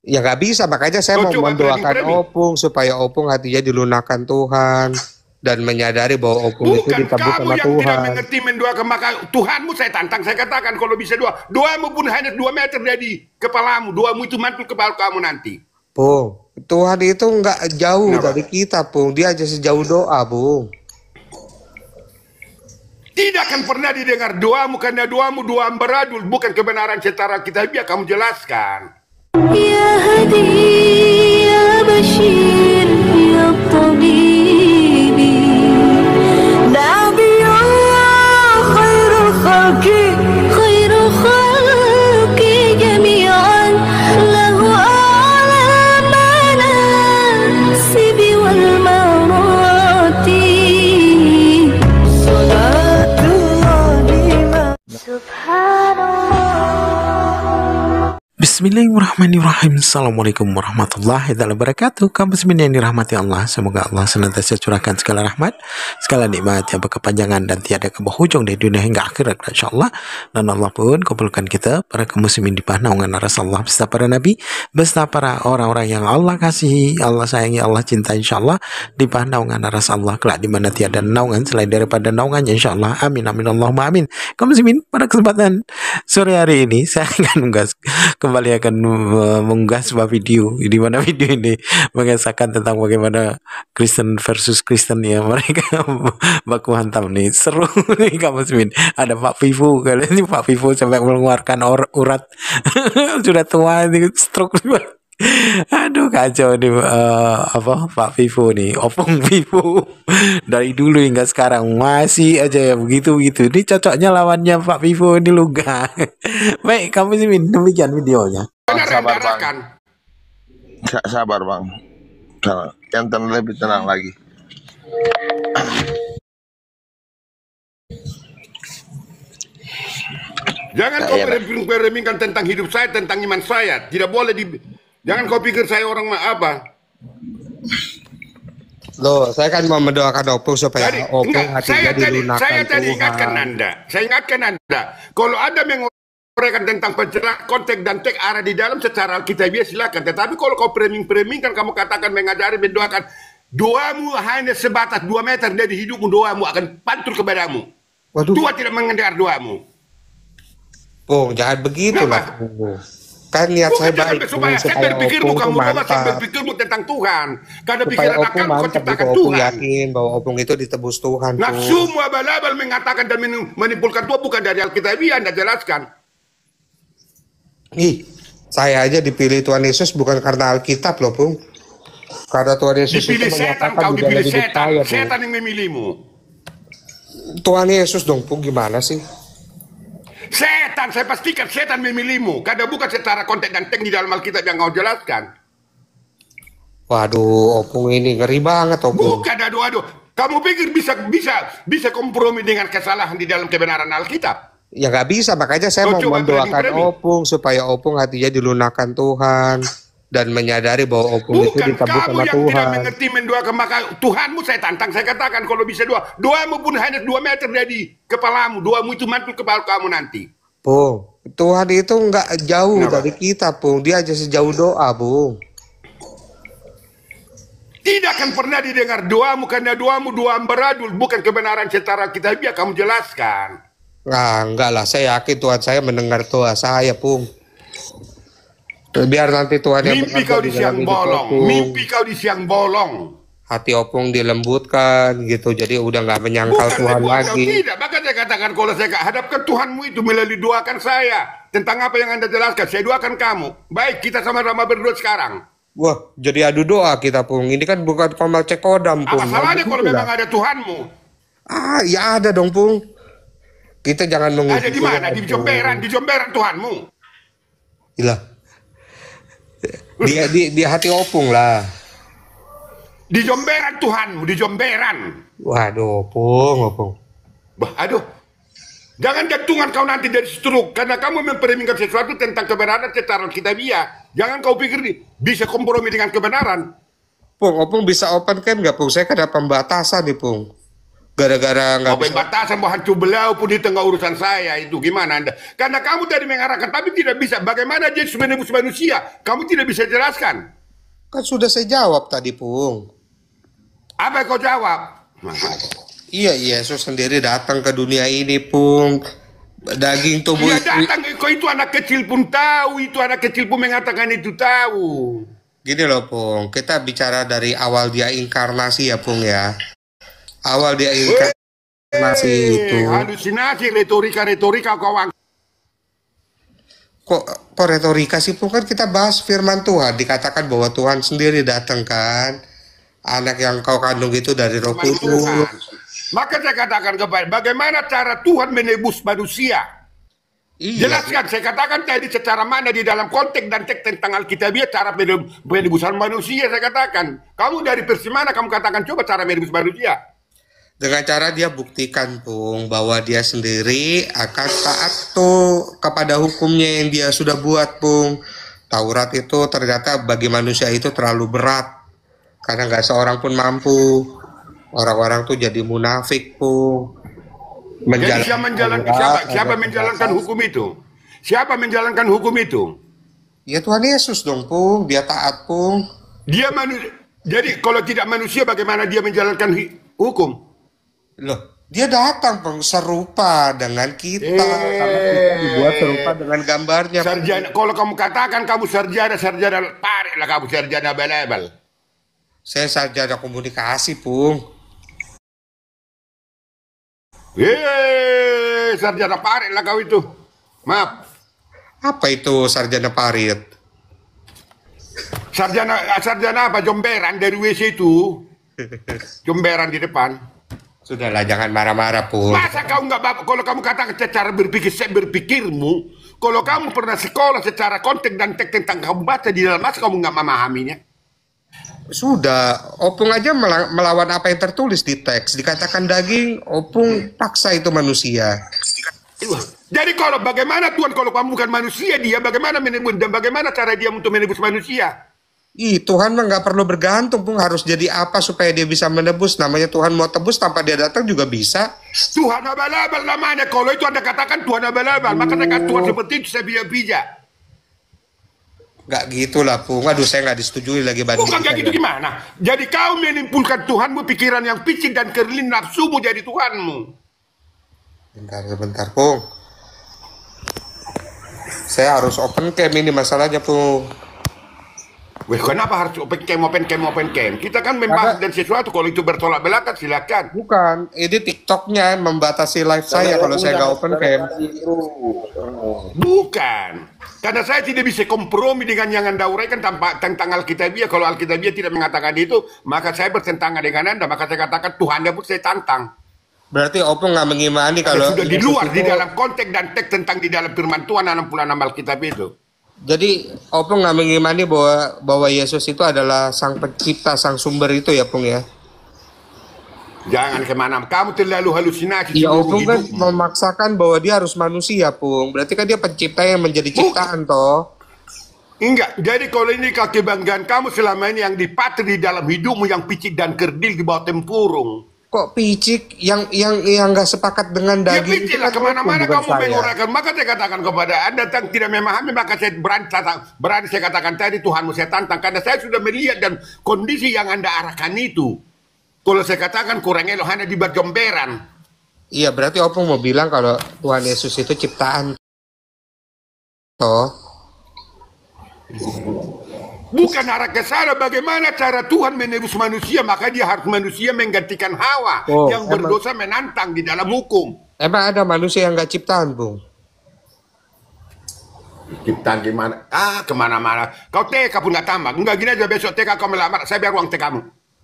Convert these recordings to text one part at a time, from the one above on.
Ya nggak bisa, makanya saya Kau mau coba mendoakan framing-framing. Opung supaya Opung hatinya dilunakkan Tuhan dan menyadari bahwa Opung itu Bukan ditebus kamu sama yang tidak Tuhan. mengerti mendoakan, maka Tuhanmu saya tantang, saya katakan kalau bisa doamu pun hanya 2 meter dari kepalamu, doamu itu mantul kepala kamu nanti. Pung, Tuhan itu nggak jauh Kenapa? dari kita, Pung. Dia aja sejauh doa, Pung. Tidak akan pernah didengar doamu karena doamu doa beradul, bukan kebenaran secara kita biar kamu jelaskan. Ya Hadi, ya Bashir, ya Tabibi, Nabi Allah, khairul khalqi jami'an, lahu a'la manasibi wal marati, salatullah subhanallah. Bismillahirrahmanirrahim. Assalamualaikum warahmatullahi wabarakatuh. Kaum muslimin yang dirahmati Allah, semoga Allah senantiasa curahkan segala rahmat, segala nikmat yang berkepanjangan dan tiada berhujung dari dunia hingga akhirat, insyaallah. Dan Allah pun kumpulkan kita para kaum muslimin di bawah naungan Rasulullah beserta para nabi, beserta para orang-orang yang Allah kasihi, Allah sayangi, Allah cinta, insyaallah, di bawah naungan Rasulullah kelak di mana tiada naungan selain daripada naungannya, insyaallah. Amin amin Allahumma amin. Kaum muslimin, pada kesempatan sore hari ini saya akan kembali akan mengunggah sebuah video di mana video ini mengisahkan tentang bagaimana Kristen versus Kristen ya, mereka baku hantam nih, seru nih kamu muslimin. Ada Pak Vivo, kalian ini Pak Vivo sampai mengeluarkan urat sudah tua ini, stroke. Aduh kacau nih, apa Pak Vivo nih, Opung Vivo dari dulu hingga sekarang masih aja ya begitu-begitu. Ini cocoknya lawannya Pak Vivo ini Luga. Baik, kamu sih demikian videonya. Benar Sabar bang, rendahkan. sabar bang. Yang lebih tenang lagi. Jangan kau peremingkan tentang hidup saya, tentang iman saya. Tidak boleh jangan kau pikir saya orang apa. Loh, saya kan mau mendoakan Opung supaya Opung hatinya dilunakkan saya tadi Tuhan. ingatkan Anda. Saya ingatkan Anda. Kalau ada menguraikan tentang penjelasan konteks dan teks arah di dalam secara Alkitabiah silakan. Tetapi kalau kau peremingkan, kamu katakan mengajari, mendoakan, doamu hanya sebatas 2 meter dari hidupmu, doamu akan pantul kepadamu. Waduh. Tuhan tidak mendengar doamu. Pung, jangan begitu lah, Pung. Kan niat saya baik, supaya saya berpikirmu kamu bawa, saya berpikirmu tentang Tuhan. Karena pikiran akan kau ciptakan Tuhan. Opung yakin bahwa Opung itu ditebus Tuhan. Nafsu abal-abal mengatakan dan menimbulkan Tuhan bukan dari Alkitabiah. Anda jelaskan. Ih, saya aja dipilih Tuhan Yesus bukan karena Alkitab loh, Pung. Karena Tuhan Yesus dipilih itu setan, menyatakan kau di dalam dipilih hidup setan. saya, Setan yang memilihmu. Tuhan Yesus dong, Pung, gimana sih? Setan, saya pastikan setan memilihmu. Karena bukan secara konteks dan teks di dalam Alkitab yang kau jelaskan. Waduh, Opung ini ngeri banget, Opung. Bukan, aduh. Kamu pikir bisa kompromi dengan kesalahan di dalam kebenaran Alkitab? Ya nggak bisa, makanya saya mau mendoakan Opung supaya Opung hatinya dilunakkan Tuhan dan menyadari bahwa Opung itu ditebus sama Tuhan. Bukan kamu yang tidak mengerti mendoakan, maka Tuhanmu saya tantang, saya katakan kalau bisa doamu pun hanya 2 meter dari kepalamu, doamu itu mantul kepala kamu nanti. Pung, Tuhan itu nggak jauh dari kita, Pung. Dia aja sejauh doa, Pung. Tidak akan pernah didengar doamu karena doamu doa beradul, bukan kebenaran secara kita biar kamu jelaskan. Nah, enggak lah, saya yakin Tuhan saya mendengar doa saya, Pung. Biar nanti Tuhan yang mimpi kau di siang bolong, mimpi kau di siang bolong. Hati Opung dilembutkan gitu, jadi udah nggak menyangkal Tuhan lagi. Tidak, maka saya katakan kalau saya hadapkan Tuhanmu itu melalui doakan saya tentang apa yang Anda jelaskan, saya doakan kamu. Baik, kita sama-sama berdoa sekarang. Wah, jadi adu doa kita, Pung. Ini kan bukan komal cekodam, Pung. Apa salahnya kalau memang ada Tuhanmu? Ah, ya ada dong, Pung. Kita jangan mengusir. Ada di mana? Di Jomberan Tuhanmu. Gila. Di hati Opung lah. Di Jomberan Tuhanmu, di Jomberan. Waduh, Opung. Aduh. Jangan gantungan kau nanti dari struk karena kamu memperemingkan sesuatu tentang kebenaran secara Alkitabiah. Jangan kau pikir bisa kompromi dengan kebenaran. Pung, Opung bisa open kan nggak, Pung? Saya kan ada pembatasan nih, Pung. gara-gara nggak Mau bisa. batasan mau hancur belau pun di tengah urusan saya itu gimana Anda? Karena kamu tadi mengarahkan tapi tidak bisa. Bagaimana Yesus menebus manusia? Kamu tidak bisa jelaskan. Kan sudah saya jawab tadi, Pung. Apa yang kau jawab? Iya, Yesus sendiri datang ke dunia ini, Pung. Daging tubuh Dia datang, kau itu anak kecil pun tahu, itu anak kecil pun mengatakan itu tahu. Gini loh, Pung. Kita bicara dari awal dia inkarnasi ya, Pung ya. Awal dia inkarnasi itu. Halusinasi, retorika kau. Kok retorika sih, Pung? Kan kita bahas firman Tuhan. Dikatakan bahwa Tuhan sendiri datang kan. Anak yang kau kandung itu dari Roh Kudus. Maka saya katakan kepada, bagaimana cara Tuhan menebus manusia? Iya. Jelaskan, saya katakan tadi secara mana di dalam konteks dan teks tentang Alkitabiah cara penebusan manusia, saya katakan. Kamu dari versi mana kamu katakan coba cara menebus manusia? Dengan cara dia buktikan, Pung, bahwa dia sendiri akan taat tuh kepada hukumnya yang dia sudah buat, Pung. Taurat itu ternyata bagi manusia itu terlalu berat. Karena nggak seorang pun mampu. Orang-orang tuh jadi munafik, Pung. Jadi siapa menjalankan hukum itu? Siapa menjalankan hukum itu? Ya Tuhan Yesus dong, Pung. Dia taat, Pung. Dia manusia. Jadi kalau tidak manusia bagaimana dia menjalankan hukum? Loh, dia datang, Pung, serupa dengan kita. Karena kita dibuat serupa dengan gambarnya. Sarjana, kalau kamu katakan kamu sarjana parik lah kamu sarjana balabal. Saya sarjana komunikasi, Pung. Sarjana parit lah kau itu. Maaf. Apa itu sarjana parit? Sarjana apa? Jomberan dari WC itu. Jomberan di depan. Sudahlah, jangan marah-marah, Pung. Masa kau nggak bapak? Kalau kamu katakan secara berpikir, saya berpikirmu. Kalau kamu pernah sekolah secara konteks dan teks tentang kamu baca di dalam, masa kamu nggak memahaminya? Sudah, Opung aja melawan apa yang tertulis di teks. Dikatakan daging, Opung paksa itu manusia. Jadi kalau bagaimana Tuhan, kalau kamu bukan manusia dia, bagaimana menebus dan bagaimana cara dia untuk menebus manusia? Tuhan mah nggak perlu bergantung, Pung. Harus jadi apa supaya dia bisa menebus? Namanya Tuhan mau tebus tanpa dia datang juga bisa. Tuhan abal-abal namanya. Kalau itu Anda katakan Tuhan abal-abal, maka katakan Tuhan seperti itu saya bijak. Nggak gitulah, Pung. Aduh, saya nggak disetujui lagi banding. Bukan kayak gitu gimana? Jadi kau menimpulkan Tuhanmu pikiran yang picik dan kerlin nafsumu jadi Tuhanmu. Bentar, Pung. Saya harus open cam ini masalahnya, Pung. Weh, kenapa harus open cam? Kita kan membahas dan sesuatu, kalau itu bertolak belakang silakan. Bukan, ini TikToknya membatasi live saya kalau saya nggak open cam. Bukan. Karena saya tidak bisa kompromi dengan yang Anda uraikan tentang Alkitabiah. Kalau Alkitabiah tidak mengatakan itu, maka saya bertentangan dengan Anda. Maka saya katakan Tuhannya pun saya tantang. Berarti Opung nggak mengimani kalau sudah di luar, di dalam konteks dan teks tentang di dalam firman Tuhan 66 Alkitab itu. Jadi Opung nggak mengimani bahwa Yesus itu adalah sang pencipta, sang sumber itu ya, Pung ya? Jangan kemana, kamu terlalu halusinasi. Ya Opung kan memaksakan bahwa dia harus manusia, Pung. Berarti kan dia pencipta yang menjadi ciptaan, toh? Enggak, jadi kalau ini kebanggaan kamu selama ini yang dipatri di dalam hidupmu yang picik dan kerdil di bawah tempurung. Kok picik yang nggak sepakat dengan Ya daging? picik lah, kemana-mana kamu menguraikan. Maka saya katakan kepada Anda yang tidak memahami, maka saya berani saya katakan tadi Tuhanmu saya tantang. Karena saya sudah melihat dan kondisi yang Anda arahkan itu. Kalau saya katakan kurang elok hanya di berjomberan. Iya, berarti Opung mau bilang kalau Tuhan Yesus itu ciptaan, toh? Bukan arah ke sana. Bagaimana cara Tuhan menebus manusia? Maka dia harus manusia menggantikan Hawa yang berdosa menantang di dalam hukum. Emang ada manusia yang nggak ciptaan, Bung? Ciptaan gimana? Kemana-mana. Kau TK pun nggak tambah. Enggak gini aja, besok TK kau melamar. Saya biar uang TK-mu.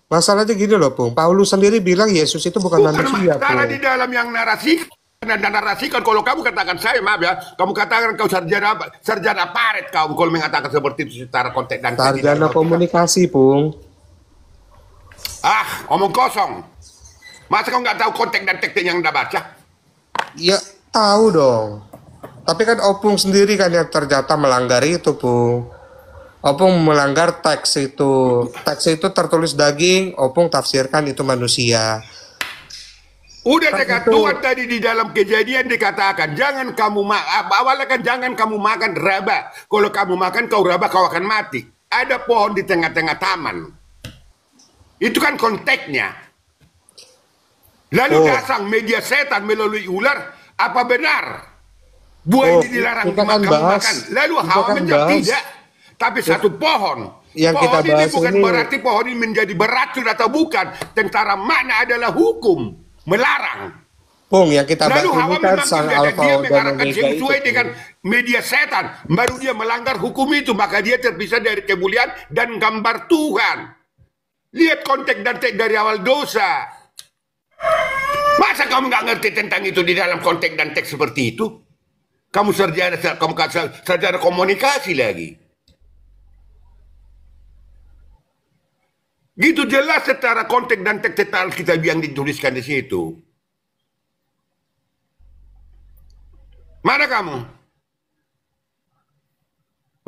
Masalahnya gini loh, Bung. Paulus sendiri bilang Yesus itu bukan manusia, karena Bung. di dalam yang narasikan, kalau kamu katakan saya, maaf ya, kamu katakan kau sarjana paret kau kalau mengatakan seperti itu secara konteks dan sarjana komunikasi, Bung. Omong kosong. Masa kau nggak tahu konteks dan teks yang Anda baca? Ya tahu dong. Tapi kan Opung sendiri kan yang ternyata melanggar itu, Bung. Opung melanggar teks itu. Teks itu tertulis daging, Opung tafsirkan itu manusia. Udah Kan dekat itu Tuhan tadi di dalam Kejadian dikatakan, jangan kamu awalnya kan jangan kamu makan raba. Kalau kamu makan kau raba kau akan mati. Ada pohon di tengah-tengah taman. Itu kan konteksnya. Lalu oh datang media setan melalui ular, apa benar? Buah oh ini dilarang kita kan kamu bahas makan. Lalu kita Hawa kan menjawab bahas tidak. Tapi satu pohon. yang kita Pohon ini bahas bukan ini. berarti pohon ini menjadi beracun atau bukan. Tentara makna adalah hukum. Melarang. Pung, yang kita bahas Lalu ini Hawa kan memang sang tidak, alfa dia dan mengarahkan omega itu, sesuai Pung. dengan media setan. Baru dia melanggar hukum itu. Maka dia terpisah dari kemuliaan dan gambar Tuhan. Lihat konteks dan teks dari awal dosa. Masa kamu nggak ngerti tentang itu di dalam konteks dan teks seperti itu? Kamu sarjana komunikasi lagi. Gitu jelas secara konteks dan teks detail kita yang dituliskan di situ. Mana kamu?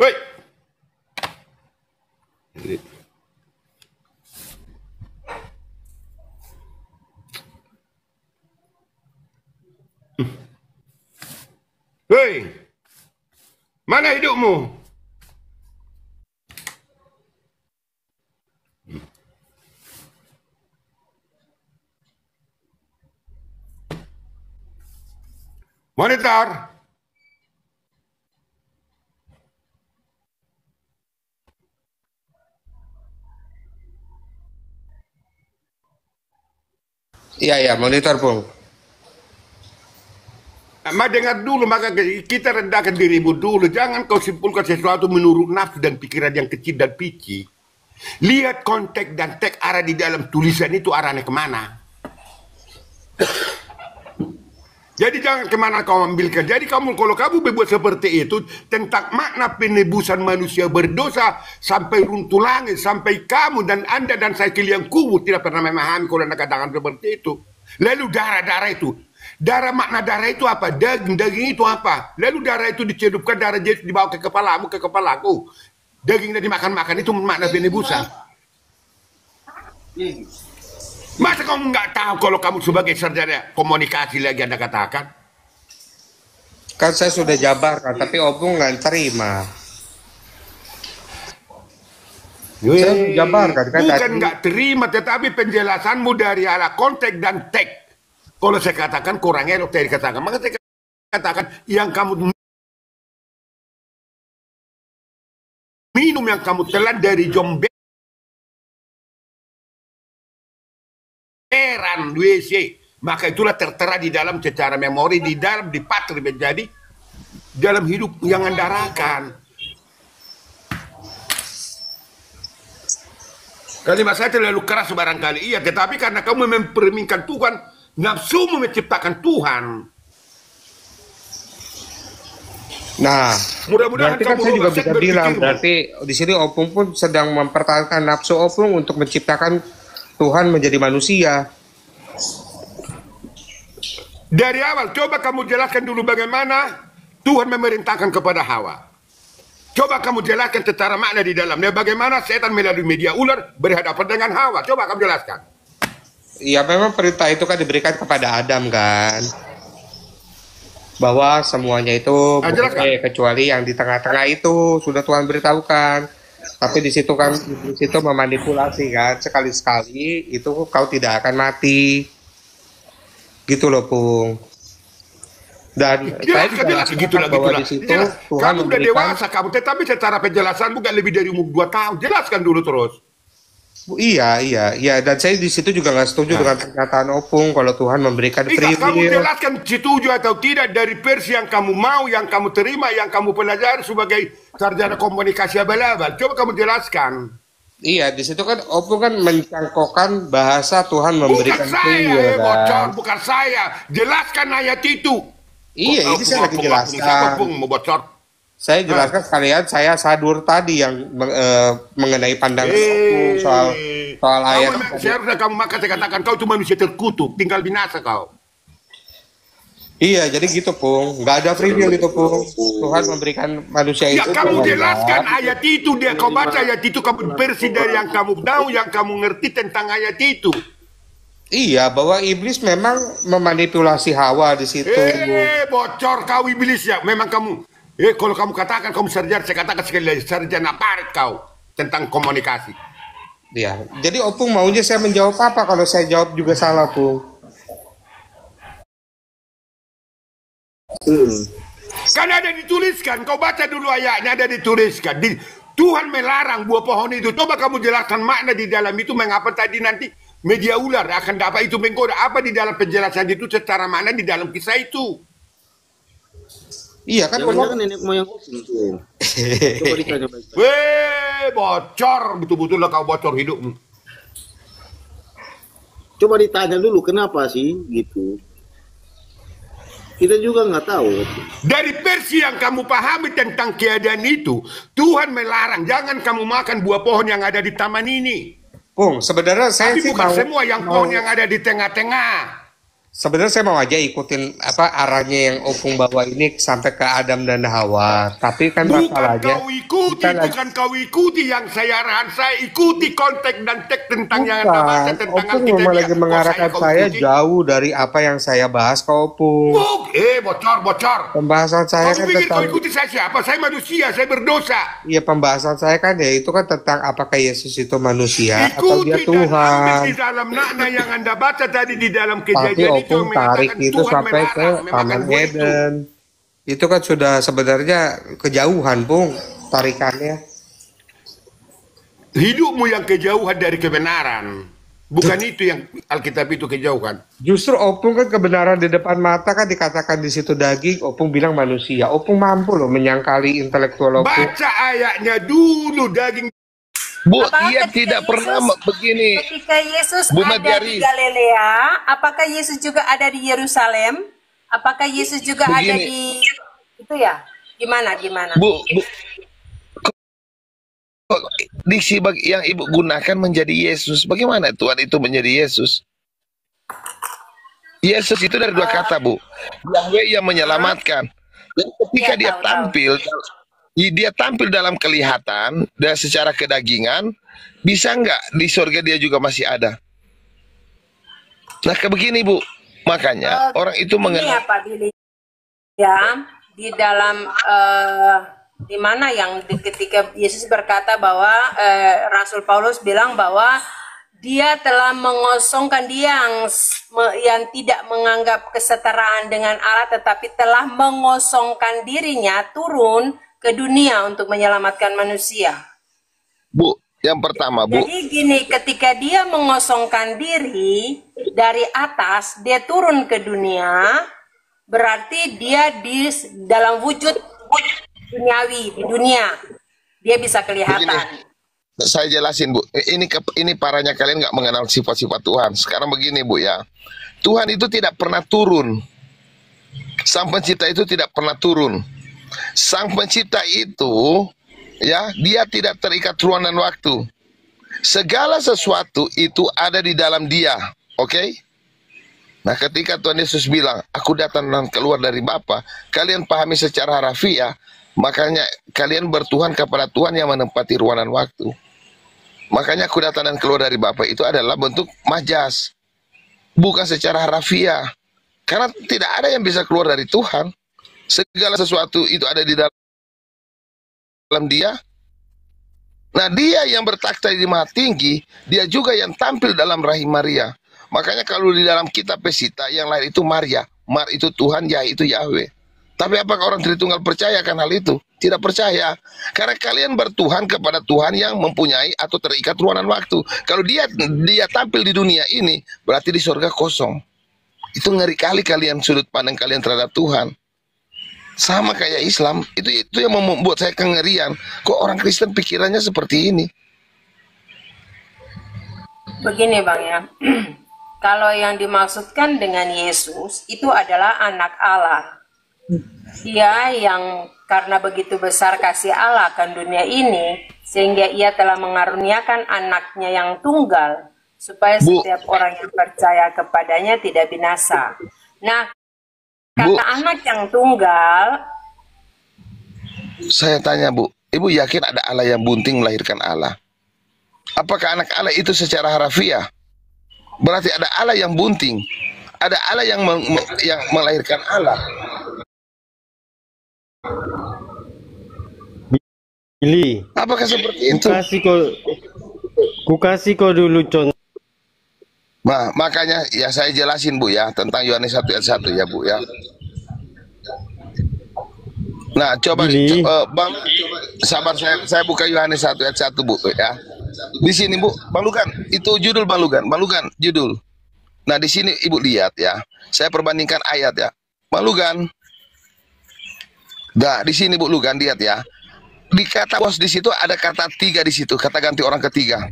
Woi. Hei, mana hidupmu? Monitor. Iya ya, monitor Pung. Dengar dulu, maka kita rendahkan dirimu dulu. Jangan kau simpulkan sesuatu menurut nafsu dan pikiran yang kecil dan pici. Lihat konteks dan teks arah di dalam tulisan itu arahnya kemana. Jadi jangan kemana kau ambilkan. Jadi kalau kamu berbuat seperti itu, tentang makna penebusan manusia berdosa, sampai runtuh langit, sampai kamu dan anda dan saya kalian kubur tidak pernah memahami kalau anda katakan seperti itu. Lalu darah-darah itu. Makna darah itu apa? Daging itu apa? Lalu darah itu dicedupkan, darah Yesus dibawa ke kepalamu, ke kepalaku. Dagingnya dimakan-makan, itu makna penebusan. Masa kamu nggak tahu kalau kamu sebagai sarjana komunikasi lagi anda katakan? Kan saya sudah jabarkan, tapi Opung nggak terima. Saya sudah jabarkan kan Bukan tadi. nggak terima, tetapi penjelasanmu dari arah konteks dan teks. Kalau saya katakan kurang elok tadi katakan, maka saya katakan yang kamu minum, yang kamu telan dari jomberan WC, maka itulah tertera di dalam secara memori, di dalam dipatri menjadi dalam hidup yang anda rakan. Kalimat saya terlalu keras barangkali, iya, tetapi karena kamu memperminkan Tuhan, nafsumu menciptakan Tuhan. Nah, Mudah-mudahan berarti kan kamu saya juga lunas bisa bilang, berpikirmu. berarti di sini Opung pun sedang mempertahankan nafsu Opung untuk menciptakan Tuhan menjadi manusia. Dari awal, coba kamu jelaskan dulu bagaimana Tuhan memerintahkan kepada Hawa. Coba kamu jelaskan secara makna di dalamnya, bagaimana setan melalui media ular berhadapan dengan Hawa. Coba kamu jelaskan. Ya memang perintah itu kan diberikan kepada Adam kan, bahwa semuanya itu jelaskan. boleh kecuali yang di tengah-tengah itu sudah Tuhan beritahukan. Tapi di situ kan, di situ memanipulasi kan, sekali-sekali itu kau tidak akan mati, gitu loh Pung. Dan saya Jelaskan, juga jelas, gitu lah, bahwa gitu lah. di situ Jelas. Tuhan Kamu udah memberikan. dewasa, kamu, tetapi secara penjelasan bukan lebih dari umur 2 tahun. Jelaskan dulu terus. Iya, dan saya di situ juga nggak setuju dengan pernyataan Opung kalau Tuhan memberikan free Kamu will. jelaskan setuju atau tidak dari versi yang kamu mau, yang kamu terima, yang kamu pelajari sebagai sarjana komunikasi abal-abal. Coba kamu jelaskan. Iya, di situ kan Opung kan mencangkokkan bahasa Tuhan memberikan Bukan free saya, will bocor, kan. bukan saya. Jelaskan ayat itu. Iya, ini saya lagi Siapa jelaskan. pun mau bocor? Saya jelaskan sekalian saya sadur tadi yang mengenai pandangan Opung soal ayat. Seharusnya kamu maka saya katakan kau itu manusia terkutuk, tinggal binasa kau. Iya, jadi gitu Pung, nggak ada free will itu Pung. Tuhan memberikan manusia Ya itu. kamu Tuhan. jelaskan ayat itu, dia kau baca ayat itu, kamu versi dari yang kamu tahu, yang kamu ngerti tentang ayat itu. Iya, bahwa iblis memang memanipulasi Hawa di situ. Bocor kau iblis ya. Memang kamu. Kalau kamu katakan kamu sarjana, saya katakan sekali lagi sarjana parit kau tentang komunikasi. Ya, jadi Opung maunya saya menjawab apa kalau saya jawab juga salah, Pung? Kan ada dituliskan, kau baca dulu ayatnya ada dituliskan. Tuhan melarang buah pohon itu. Coba kamu jelaskan makna di dalam itu mengapa tadi nanti media ular akan dapat itu menggoda. Apa di dalam penjelasan itu secara makna di dalam kisah itu? Iya kan, Jangan-jangan nenek moyang Opung tuh. Coba ditanya baik-baik. Bocor betul-betul lah kau bocor hidupmu. Coba ditanya dulu kenapa sih gitu. Kita juga nggak tahu. Dari versi yang kamu pahami tentang keadaan itu, Tuhan melarang jangan kamu makan buah pohon yang ada di taman ini. Pung, sebenarnya saya Tapi sih bukan mau, semua yang pohon yang ada di tengah-tengah. sebenarnya saya mau aja ikutin apa arahnya yang Opung bawa ini sampai ke Adam dan Hawa. Tapi kan Bukan masalahnya kau ikuti, kita lagi- bukan kau ikuti yang saya arahan. Saya ikuti konteks dan teks tentang yang Anda baca bukan, tentang Opung Alkitab. memang lagi Kok mengarahkan kau saya ikuti? jauh dari apa yang saya bahas ke Opung. Bocor. Pembahasan saya Kamu kan pikir kau tentang ikuti saya siapa? Saya manusia, saya berdosa. Iya, pembahasan saya kan ya itu kan tentang apakah Yesus itu manusia atau dia Ikuti dan ambil Tuhan. di dalam makna yang Anda baca tadi di dalam Tapi kejadian itu Opung yang tarik mengatakan itu Tuhan sampai ke melarang memakan Taman buah itu. Eden. Itu kan sudah sebenarnya kejauhan, Pung, tarikannya. Hidupmu yang kejauhan dari kebenaran. Bukan itu yang Alkitab itu kejauhan. Justru Opung kan kebenaran di depan mata kan dikatakan di situ daging, Opung bilang manusia. Opung mampu loh menyangkali intelektual Opung. Baca ayatnya dulu daging. Bu, Apakah dia ketika tidak pernah Yesus- begini. Ketika Yesus Bu ada Madiari. di Galilea, apakah Yesus juga ada di Yerusalem? Apakah Yesus juga ada Begini. di itu ya? Gimana? Bu, kok diksi yang ibu gunakan menjadi Yesus. Bagaimana Tuhan itu menjadi Yesus? Yesus itu dari dua kata, Bu. Yahweh yang menyelamatkan. Dan ketika Iya, dia tahu. tampil dalam kelihatan dan secara kedagingan, bisa nggak di surga dia juga masih ada? Nah, begini, Bu. Makanya orang itu Ini mengenal. apa Billy? Ya, di dalam di mana yang ketika Yesus berkata bahwa Rasul Paulus bilang bahwa dia telah mengosongkan dia yang tidak menganggap kesetaraan dengan Allah tetapi telah mengosongkan dirinya turun ke dunia untuk menyelamatkan manusia. Bu, yang pertama, Bu. Jadi gini, ketika dia mengosongkan diri dari atas, dia turun ke dunia, berarti dia di dalam wujud duniawi di dunia. Dia bisa kelihatan. Saya jelasin, Bu. Ini parahnya kalian nggak mengenal sifat-sifat Tuhan. Sekarang begini, Bu, ya. Tuhan itu tidak pernah turun. Sang pencipta itu tidak pernah turun. Sang pencipta itu, ya, dia tidak terikat ruang dan waktu. Segala sesuatu itu ada di dalam dia. Oke? Nah, ketika Tuhan Yesus bilang, aku datang dan keluar dari Bapa, kalian pahami secara harafiah, makanya kalian bertuhan kepada Tuhan yang menempati ruang dan waktu. Makanya aku datang dan keluar dari Bapa itu adalah bentuk majas, bukan secara harafiah. Karena tidak ada yang bisa keluar dari Tuhan. Segala sesuatu itu ada di dalam dia. Nah, dia yang bertakhta di Maha Tinggi, dia juga yang tampil dalam rahim Maria. Makanya kalau di dalam kitab Pesita yang lain itu Maria, Mar itu Tuhan, Yah itu Yahweh. Tapi apakah orang Tritunggal percaya akan hal itu? Tidak percaya. Karena kalian bertuhan kepada Tuhan yang mempunyai atau terikat ruang dan waktu. Kalau dia tampil di dunia ini, berarti di surga kosong. Itu ngeri kali kalian sudut pandang kalian terhadap Tuhan. Sama kayak Islam, itu yang membuat saya kengerian. Kok orang Kristen pikirannya seperti ini? Begini Bang ya, kalau yang dimaksudkan dengan Yesus itu adalah anak Allah. Dia yang karena begitu besar kasih Allah akan dunia ini, sehingga ia telah mengaruniakan anaknya yang tunggal, supaya Bu. setiap orang yang percaya kepadanya tidak binasa. Nah, Bu. kata anak yang tunggal, Saya tanya, Bu, Ibu yakin ada Allah yang bunting melahirkan Allah? Apakah anak Allah itu secara harafiah? Berarti ada Allah yang bunting. Ada Allah yang yang melahirkan Allah. Billy, Apakah seperti itu? ku kasih kau dulu contoh. Nah, makanya ya saya jelasin Bu ya tentang Yohanes 1 ayat 1 ya Bu ya. Nah, coba Billy. Bang, sabar saya buka Yohanes 1 ayat 1 Bu ya. Di sini Bu, Bang Lugan, itu judul Bang Lugan, judul. Nah, di sini Ibu lihat ya. Saya perbandingkan ayat ya. Bang Lugan. Nah, di sini Bu Lugan lihat ya. Di kata bos di situ ada kata tiga di situ, kata ganti orang ketiga.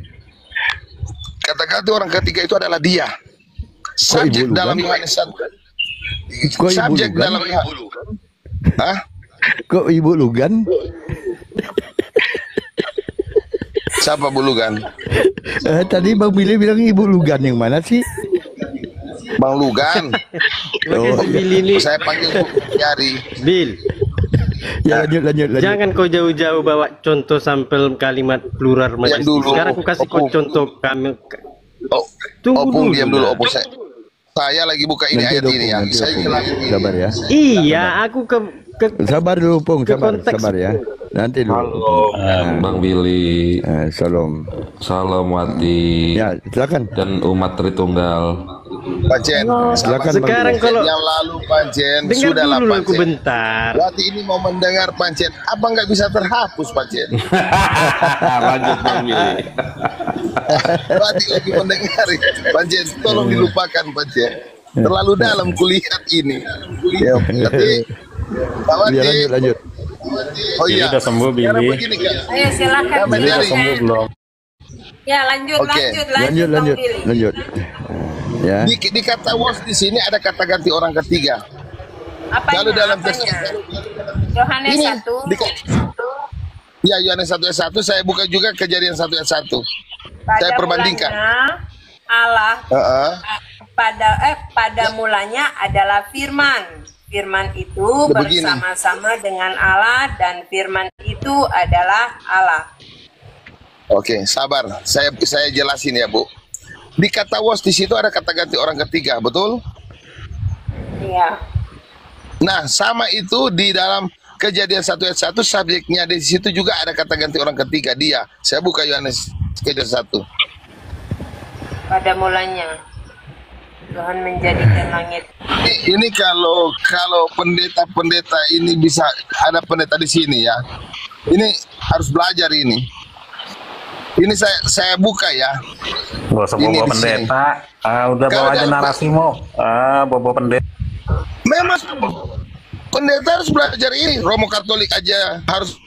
Kata ganti orang ketiga itu adalah dia. Subjek dalam Yohanes 1. Subjek dalam Hah? Kok Ibu Lugan? Siapa Bu Lugan? Tadi Bang Billy bilang Ibu Lugan yang mana sih? Bang Lugan. Oh, Billy ini. Saya panggil Bu Yari. Bill, Ya, lanjut. jangan kau jauh-jauh bawa contoh sampel kalimat plural majestic. dulu. Sekarang aku kasih kau contoh kami. Tunggu Opung dulu. diam dulu Opung. Saya lagi buka ini ayat ini ya. Saya jelasin. Sabar ya. Iya, aku ke Sabar dulu, Pung. Ke Sabar konteks. ya. Nanti dulu. Bang Billy, Salam. salam Wati, Ya, silakan. dan umat Tritunggal. Pancen. Silakan, sekarang kalau Yang lalu Pancen dengar sudahlah dulu aku Pancen. bentar. Wati ini mau mendengar Pancen. Apa nggak bisa terhapus Pancen? Lanjut Bang Billy. Wati lagi mendengar. Pancen, tolong dilupakan Pancen. Terlalu dalam kulihat ini. Ya, tapi Pak Wati. Ya, lanjut. Oh iya. Udah sembuh Sekarang Billy. begini kan. Ayo silakan. Kamu silakan. dari- Sembuh belum? Ya lanjut, Oke. lanjut, Bang Billy. Lanjut. Ya. Di kata was di sini ada kata ganti orang ketiga. Apanya? Kalau dalam teks Yohanes ini 1. ya Yohanes 1 ayat 1 saya buka juga Kejadian 1 ayat 1. Saya perbandingkan. mulanya Allah Heeh. pada mulanya adalah Firman. Firman itu Begini. bersama-sama dengan Allah dan Firman itu adalah Allah. Oke, sabar. Saya jelasin ya, Bu. Di kata was di situ ada kata ganti orang ketiga, betul? Iya. Nah, sama itu di dalam Kejadian 1 ayat 1 subjeknya di situ juga ada kata ganti orang ketiga, dia. Saya buka Yohanes Kejadian 1. Pada mulanya Tuhan menjadikan langit. Ini kalau pendeta-pendeta ini bisa ada pendeta di sini ya. Ini harus belajar ini. Ini saya buka ya. Gak usah Ini bawa di pendeta. Udah Kalau bawa aja dalam- narasimu. Bawa pendeta. Memang pendeta harus belajar ini. Romo Katolik aja harus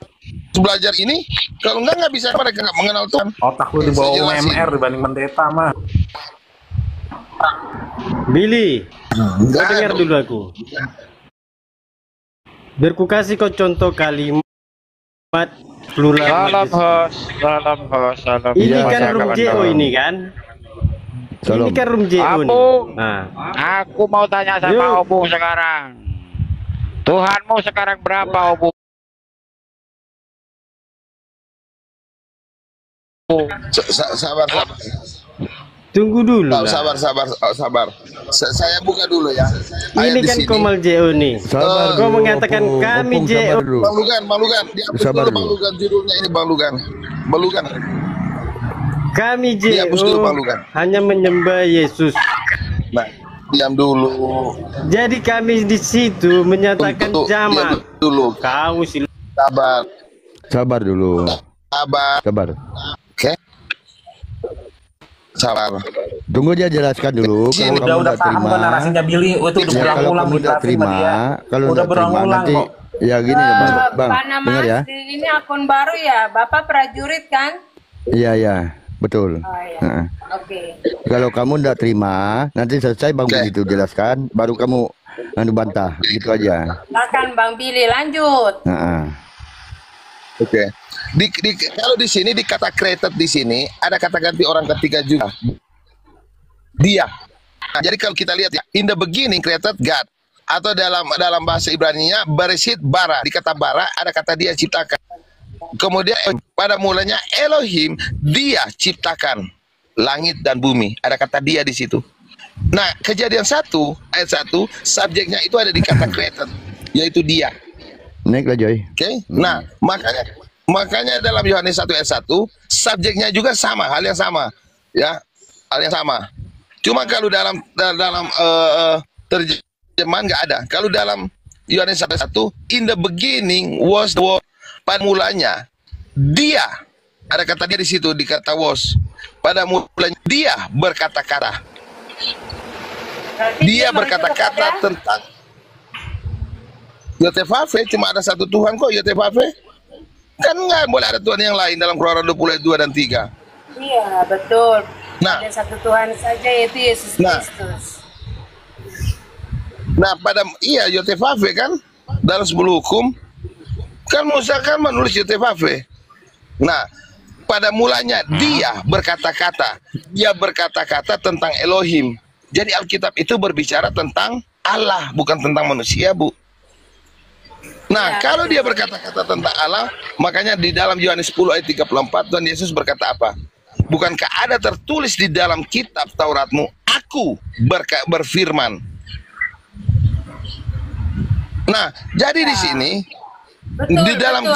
belajar ini. Kalau nggak bisa, mereka nggak mengenal Tuhan. Otak lu di bawah Saya jelasin. UMR dibanding pendeta mah. Billy, kau Nggak dengar ada. dulu aku. Biar ku kasih kau contoh kalimat plural majestic. salam. Ini Iya, kan room JO ini kan? Salam. Ini kan room JO nih. Abu. Nah, Aku mau tanya sama Yuk. Obung sekarang. Tuhanmu sekarang berapa, Obung? Sabar. tunggu dulu lah. Sabar. Saya buka dulu ya. Ayat Ini di kan sini. Komal JO nih. Sabar Kau dulu, mengatakan Opung. kami Opung, JO. sabar dulu. Bang Lugan, dihapus Sabar dulu Bang dulu. Lugan, judulnya ini Bang Lugan. Kami Dihapus dulu, JO Bang Lugan. hanya menyembah Yesus. Nah, diam dulu. Jadi kami di situ menyatakan Diam jamak. dulu. Kau sih. Sabar. Sabar dulu. Sabar. Oke. Sabar. Tunggu dia jelaskan dulu. Kalau kamu Udah nggak paham terima, kan narasinya Billy. Itu udah ya, kalau berulang-ulang kamu nggak dijelasin sama terima, dia. kalau Udah nggak terima berulang-ulang nanti, kok. ya gini ya bang, Pak nama dengar ya. ini akun baru ya, Bapak prajurit kan? Iya, betul. Oh iya. Heeh. Oke. Kalau kamu nggak terima, nanti selesai bang Oke. begitu jelaskan, baru kamu bantah, gitu aja. Silakan Bang Billy lanjut. Heeh. Oke. Kalau di sini di kata created di sini ada kata ganti orang ketiga juga. Dia. Nah, jadi kalau kita lihat ya, in the beginning created God, atau dalam bahasa Ibrani-nya Bereshit bara. Di kata bara ada kata dia ciptakan. Kemudian pada mulanya Elohim, dia ciptakan langit dan bumi. Ada kata dia di situ. Nah, Kejadian 1 ayat 1 subjeknya itu ada di kata created, yaitu dia. Naik lah Joy. Oke. Nah, makanya dalam Yohanes 1 ayat 1 subjeknya juga sama, hal yang sama. Ya, hal yang sama. Cuma kalau dalam terjemahan nggak ada. Kalau dalam Yohanes 1 in the beginning was the word, pada mulanya dia, ada kata dia di situ, di kata was. Pada mulanya dia berkata-kata. Dia berkata-kata tentang Yotevave, cuma ada satu Tuhan kok Yotevave. Kan nggak boleh ada Tuhan yang lain dalam Keluaran 20 ayat 2 dan 3. Iya, betul. Nah, ada satu Tuhan saja, yaitu Yesus Kristus. Nah, pada Yotevave kan dalam 10 hukum kan Musa kan menulis Yotevave. Nah, pada mulanya dia berkata-kata. Dia berkata-kata tentang Elohim. Jadi Alkitab itu berbicara tentang Allah, bukan tentang manusia, Bu. Nah, kalau dia berkata-kata tentang Allah, makanya di dalam Yohanes 10 ayat 34 Tuhan Yesus berkata apa? Bukankah ada tertulis di dalam kitab Tauratmu, aku berfirman. Nah, jadi di sini di dalam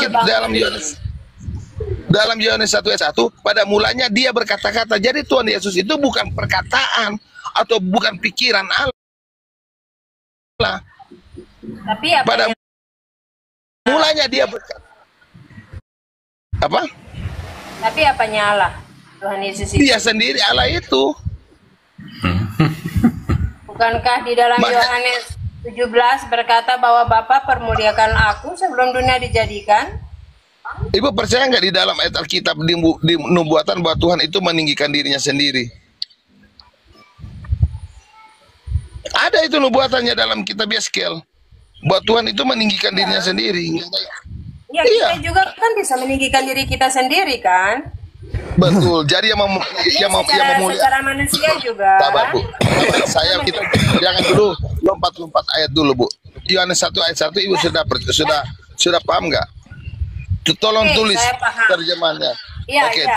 Yohanes 1 ayat 1 pada mulanya dia berkata-kata. Jadi Tuhan Yesus itu bukan perkataan atau bukan pikiran Allah. Tapi pada mulanya dia berkata apa? Tapi apanya Allah? Tuhan Yesus itu. Dia sendiri Allah itu. Bukankah di dalam Yohanes 17 berkata bahwa Bapa permuliakan aku sebelum dunia dijadikan? Ibu percaya nggak di dalam ayat Alkitab di nubuatan bahwa Tuhan itu meninggikan dirinya sendiri? Ada itu nubuatannya dalam kitab Yeskel bahwa Tuhan itu meninggikan dirinya sendiri. Ya, kita juga kan bisa meninggikan diri kita sendiri kan? Betul. Jadi yang secara manusia juga. Sabar, Bu. Kita jangan dulu lompat ayat dulu, Bu. Yohanes 1 ayat 1 Ibu sudah paham nggak? Tolong tulis terjemahannya.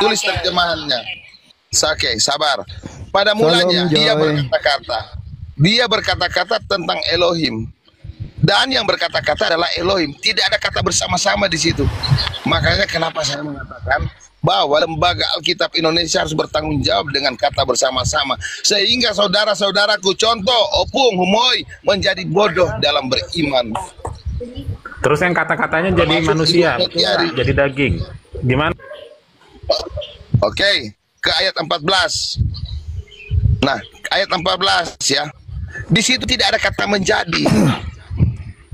Tulis terjemahannya. Sabar. Pada mulanya dia berkata-kata tentang Elohim. Dan yang berkata-kata adalah Elohim. Tidak ada kata bersama-sama di situ. Makanya kenapa saya mengatakan bahwa lembaga Alkitab Indonesia harus bertanggung jawab dengan kata bersama-sama. Sehingga saudara-saudaraku, contoh Opung, Humoy, menjadi bodoh dalam beriman. Terus yang kata-katanya jadi manusia, jadi daging. Gimana? Oke, ke ayat 14. Nah, ayat 14 ya. Di situ tidak ada kata menjadi.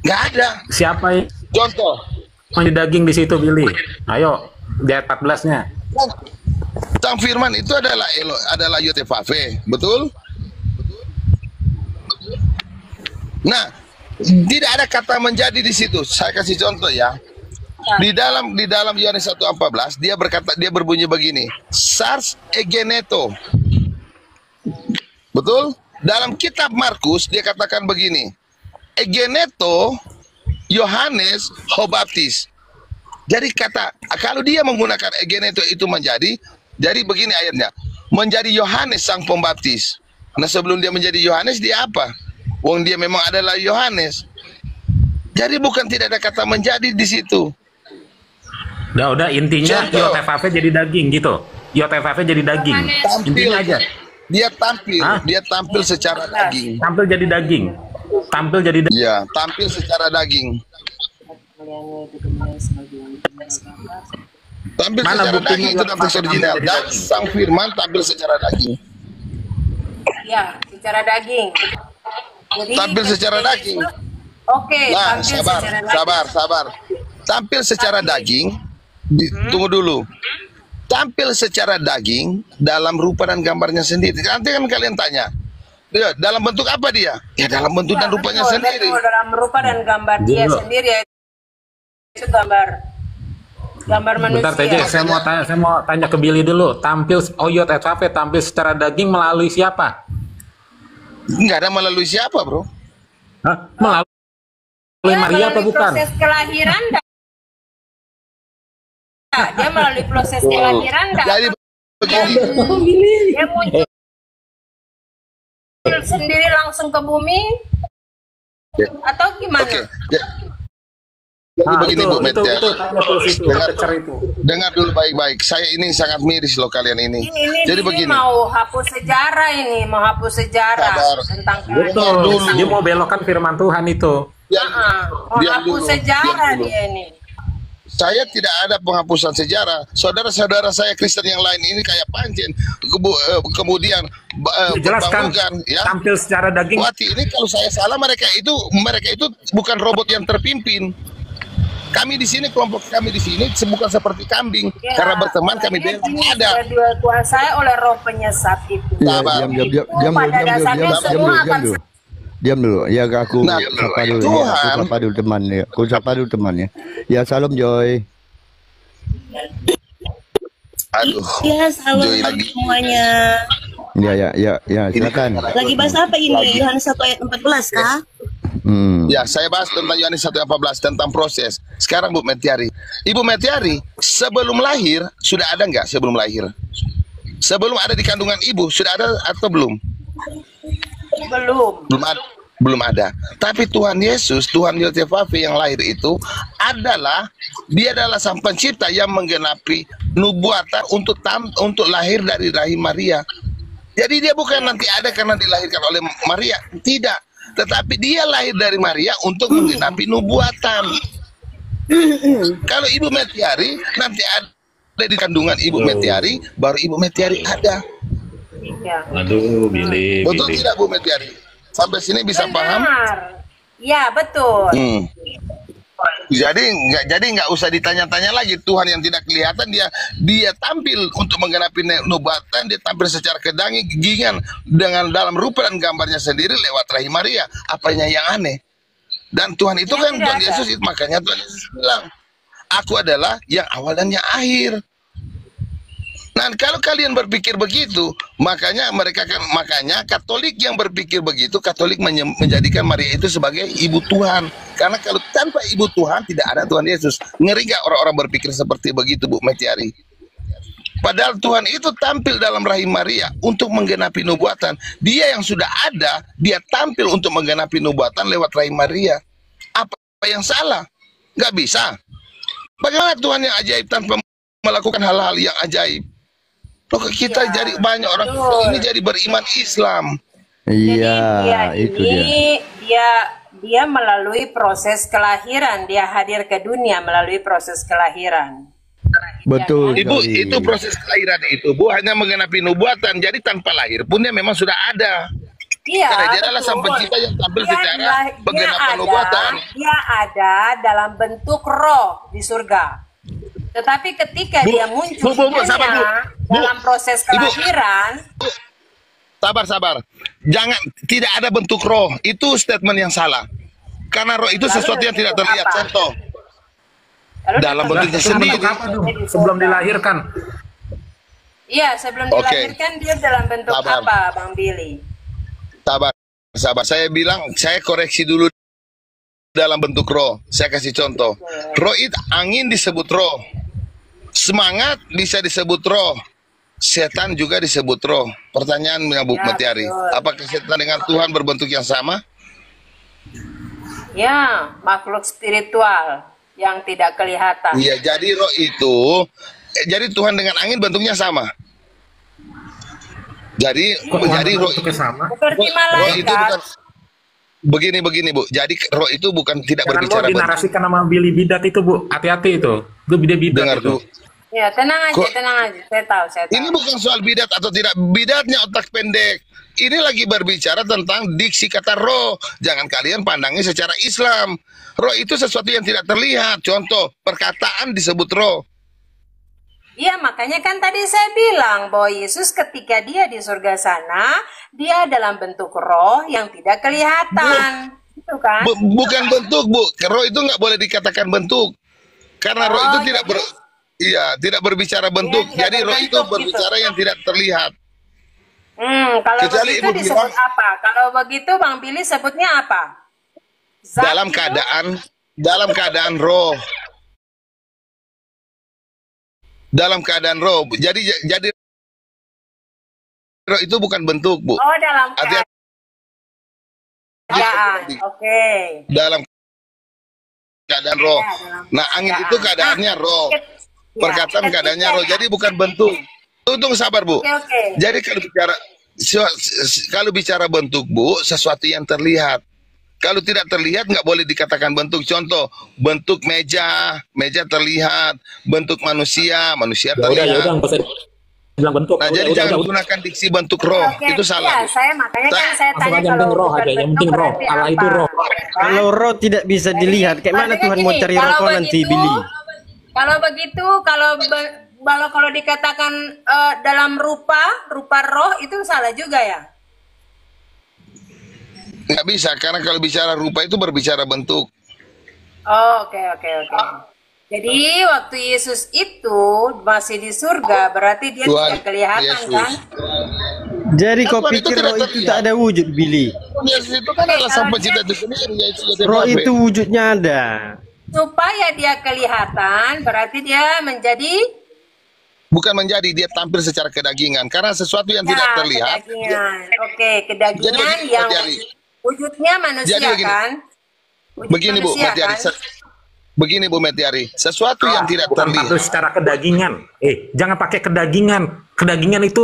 Nggak ada. Siapa ya? Contoh. Menjadi daging di situ, Billy. Ayo, di ayat 14-nya. Sang firman itu adalah Yotevave, betul? Nah, tidak ada kata menjadi di situ. Saya kasih contoh ya. Di dalam Yohanes 1:14 dia berbunyi begini. Sars egeneto. Betul? Dalam kitab Markus dia katakan begini. Egeneto Yohanes Hobaptis. Jadi kalau dia menggunakan egeneto itu menjadi, jadi begini ayatnya. Menjadi Yohanes sang pembaptis. Nah, sebelum dia menjadi Yohanes dia apa? Wong dia memang adalah Yohanes. Jadi bukan tidak ada kata menjadi di situ. Udah intinya Yotevave jadi daging gitu. Yotevave jadi daging. Intinya aja. Dia tampil secara daging. Tampil jadi daging. Iya, tampil secara daging. Tampil Mana secara daging itu dalam teks original. Dan sang firman tampil secara daging. Ya, secara daging. Jadi, tampil secara daging. Oke, nah, sabar. Tampil secara daging. Tunggu dulu. Tampil secara daging dalam rupa dan gambarnya sendiri. Nanti kan kalian tanya, dalam bentuk apa dia? Ya dalam bentuk dan rupanya sendiri. Dalam rupa dan gambar dia sendiri. Itu gambar manusia. Bentar TJ, saya mau tanya ke Billy dulu. Yotevave tampil secara daging melalui siapa? Enggak ada melalui siapa, Bro. Hah? Melalui Maria apa bukan? Proses kelahiran dia melalui proses kelahiran Jadi Dia muncul sendiri langsung ke bumi atau gimana? Oke. Jadi begini Bu Met ya. Dengar dulu baik-baik. Saya ini sangat miris loh kalian ini. Jadi begini. Mau hapus sejarah ini, mau hapus sejarah tentang betul. Dia mau belokkan firman Tuhan itu. mau hapus sejarah dia ini. Saya tidak ada penghapusan sejarah. Saudara-saudara saya Kristen yang lain ini kayak Panjen, kemudian jelaskan ya. Tampil secara daging. Wati ini kalau saya salah mereka itu bukan robot yang terpimpin. Kami di sini, kelompok kami di sini bukan seperti kambing, ya, karena berteman kami bela ada. Dikuasai oleh roh penyesat itu. Diam dulu. Ya aku sapa dulu. Tuhan. Aku sapa dulu teman ya. Aku sapa dulu teman ya. Ya salam Joy. Aduh. Ya salam semuanya. Ya silakan. Lagi bahas apa ini? Yohanes 1 ayat 14 kah? Ya, saya bahas tentang Yohanes 1:14 tentang proses. Sekarang Bu Metiari. Ibu Metiari, sebelum lahir sudah ada nggak sebelum lahir? Sebelum ada di kandungan ibu sudah ada atau belum? Belum ada. Tapi Tuhan Yesus, Tuhan Yotefave yang lahir itu dia adalah sang pencipta yang menggenapi nubuatan untuk lahir dari rahim Maria. Jadi dia bukan nanti ada karena dilahirkan oleh Maria, tidak. Tetapi dia lahir dari Maria untuk menggenapi nubuatan. Kalau Ibu Metiari nanti ada di kandungan Ibu Metiari, baru Ibu Metiari ada. Aduh, Billy. Betul tidak Bu Metiari? Sampai sini bisa paham? Ya, betul. Jadi nggak usah ditanya-tanya lagi. Tuhan yang tidak kelihatan dia tampil untuk menggenapi nubuatan, dia tampil secara kedagingan dengan dalam rupa dan gambarnya sendiri lewat rahim Maria. Apanya yang aneh? Dan Tuhan itu kan Tuhan Yesus, makanya Tuhan Yesus bilang, aku adalah yang awal dan yang akhir. Nah, kalau kalian berpikir begitu, makanya Katolik yang berpikir begitu, Katolik menjadikan Maria itu sebagai ibu Tuhan. Karena kalau tanpa ibu Tuhan tidak ada Tuhan Yesus. Ngeri gak orang-orang berpikir seperti begitu, Bu Metiari? Padahal Tuhan itu tampil dalam rahim Maria untuk menggenapi nubuatan. Dia yang sudah ada, dia tampil untuk menggenapi nubuatan lewat rahim Maria. Apa yang salah? Gak bisa. Bagaimana Tuhan yang ajaib tanpa melakukan hal-hal yang ajaib? Loh, kita jadi banyak orang ini jadi beriman Islam. Iya, itu dia melalui proses kelahiran, dia hadir ke dunia melalui proses kelahiran. Betul. Ibu, itu proses kelahiran itu, Bu, hanya menggenapi nubuatan. Jadi tanpa lahir pun dia memang sudah ada. Iya, karena dia adalah sang pencipta yang tampil secara penggenapan nubuatan. Dia ada dalam bentuk roh di surga. Tetapi ketika dia muncul dalam proses kelahiran, sabar. Tidak ada bentuk roh. Itu statement yang salah. Karena roh itu sesuatu yang tidak terlihat. Contoh. Dalam bentuknya sendiri. Sebelum dilahirkan. Iya, sebelum dilahirkan dia dalam bentuk apa, Bang Billy? Sabar. Saya koreksi dulu dalam bentuk roh. Saya kasih contoh. Roh itu angin disebut roh. Semangat bisa disebut roh. Setan juga disebut roh. Pertanyaan Bu Metiari, apakah setan dengan Tuhan berbentuk yang sama? Ya, makhluk spiritual yang tidak kelihatan. Iya, jadi roh itu, jadi Tuhan dengan angin bentuknya sama. Jadi roh itu sama. Seperti malaikat. Begini Bu. Jadi roh itu bukan tidak berbicara. Jangan dinarasikan nama Billy bidat itu, Bu. Hati-hati itu. Itu bidat. Dengar itu. Ya, tenang aja. Saya tahu. Ini bukan soal bidat atau tidak. Bidatnya otak pendek. Ini lagi berbicara tentang diksi kata roh. Jangan kalian pandangi secara Islam. Roh itu sesuatu yang tidak terlihat. Contoh, perkataan disebut roh. Iya, makanya kan tadi saya bilang bahwa Yesus ketika dia di surga sana, dia dalam bentuk roh yang tidak kelihatan. Gitu kan? Bukan bentuk, Bu. Roh itu nggak boleh dikatakan bentuk. Karena roh itu tidak berbicara bentuk. Jadi roh itu berbicara yang tidak terlihat. Kalau kecuali begitu disebut apa? Kalau begitu Bang Billy sebutnya apa? Dalam keadaan roh. Dalam keadaan roh. Jadi roh itu bukan bentuk, Bu. Oh, dalam Hati-hati. keadaan. Oke. Dalam keadaan roh. Ya, dalam Nah, angin itu keadaannya roh. Perkataan keadaannya roh. Jadi bukan bentuk. Tunggu sabar, Bu. Oke. Jadi kalau bicara bentuk, Bu, sesuatu yang terlihat. Kalau tidak terlihat nggak boleh dikatakan bentuk. Contoh, bentuk meja terlihat, bentuk manusia terlihat. Ya udah, nggak usah bilang bentuk. Nah, jadi jangan gunakan diksi bentuk roh. Itu salah. Iya, saya makanya kan saya Langsung tanya aja yang penting roh aja, yang penting roh. Allah itu roh. Kalau roh tidak bisa dilihat, kayak mana Tuhan mau cari roh kau nanti, Billy? Kalau begitu, kalau dikatakan dalam rupa roh itu salah juga ya? Nggak bisa, karena kalau bicara rupa itu berbicara bentuk. Oh, oke. Jadi waktu Yesus itu masih di surga, berarti dia Tuhan tidak kelihatan Yesus. kan? Jadi kau Tuhan itu pikir tidak roh itu terlihat. tak ada wujud, Billy? Yesus itu kan adalah sang pencipta itu sendiri, yaitu Roh Yahweh. itu wujudnya ada. Supaya dia kelihatan, berarti dia menjadi Bukan menjadi, dia tampil secara kedagingan. Karena sesuatu yang tidak terlihat. kedagingan. Oke, kedagingan Jadi, yang Matiari. wujudnya manusia Jadi begini. kan? Wujud Begini, Bu manusia, Metiari. kan? Begini, Bu Metiari. Sesuatu yang tidak Bukan terlihat. tampil secara kedagingan. Jangan pakai kedagingan. Kedagingan itu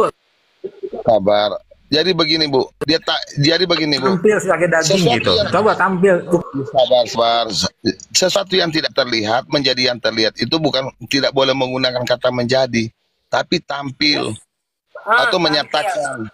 Sabar. Jadi begini, Bu. Jadi begini, Bu. tampil sebagai daging Sesuatu gitu. yang- Coba tampil. Sabar. Sesuatu yang tidak terlihat menjadi yang terlihat itu bukan, tidak boleh menggunakan kata menjadi, tapi tampil atau menyatakan.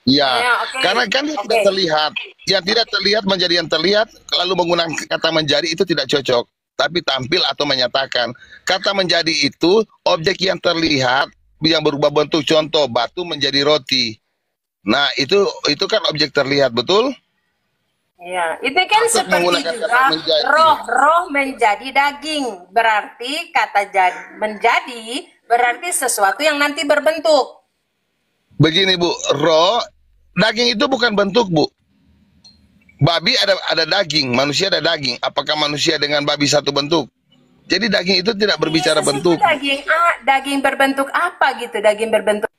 Ya, oke. karena kan dia tidak terlihat. Yang tidak terlihat menjadi yang terlihat, lalu menggunakan kata menjadi itu tidak cocok. Tapi tampil atau menyatakan. Kata menjadi itu objek yang terlihat yang berubah bentuk. Contoh, batu menjadi roti. Nah, itu kan objek terlihat, betul? Iya, itu kan Atau seperti menggunakan juga kata menjadi. roh menjadi daging. Berarti kata menjadi berarti sesuatu yang nanti berbentuk. Begini, Bu, roh, daging itu bukan bentuk, Bu. Babi ada daging, manusia ada daging. Apakah manusia dengan babi satu bentuk? Jadi daging itu tidak berbicara bentuk. Daging berbentuk apa gitu? Daging berbentuk.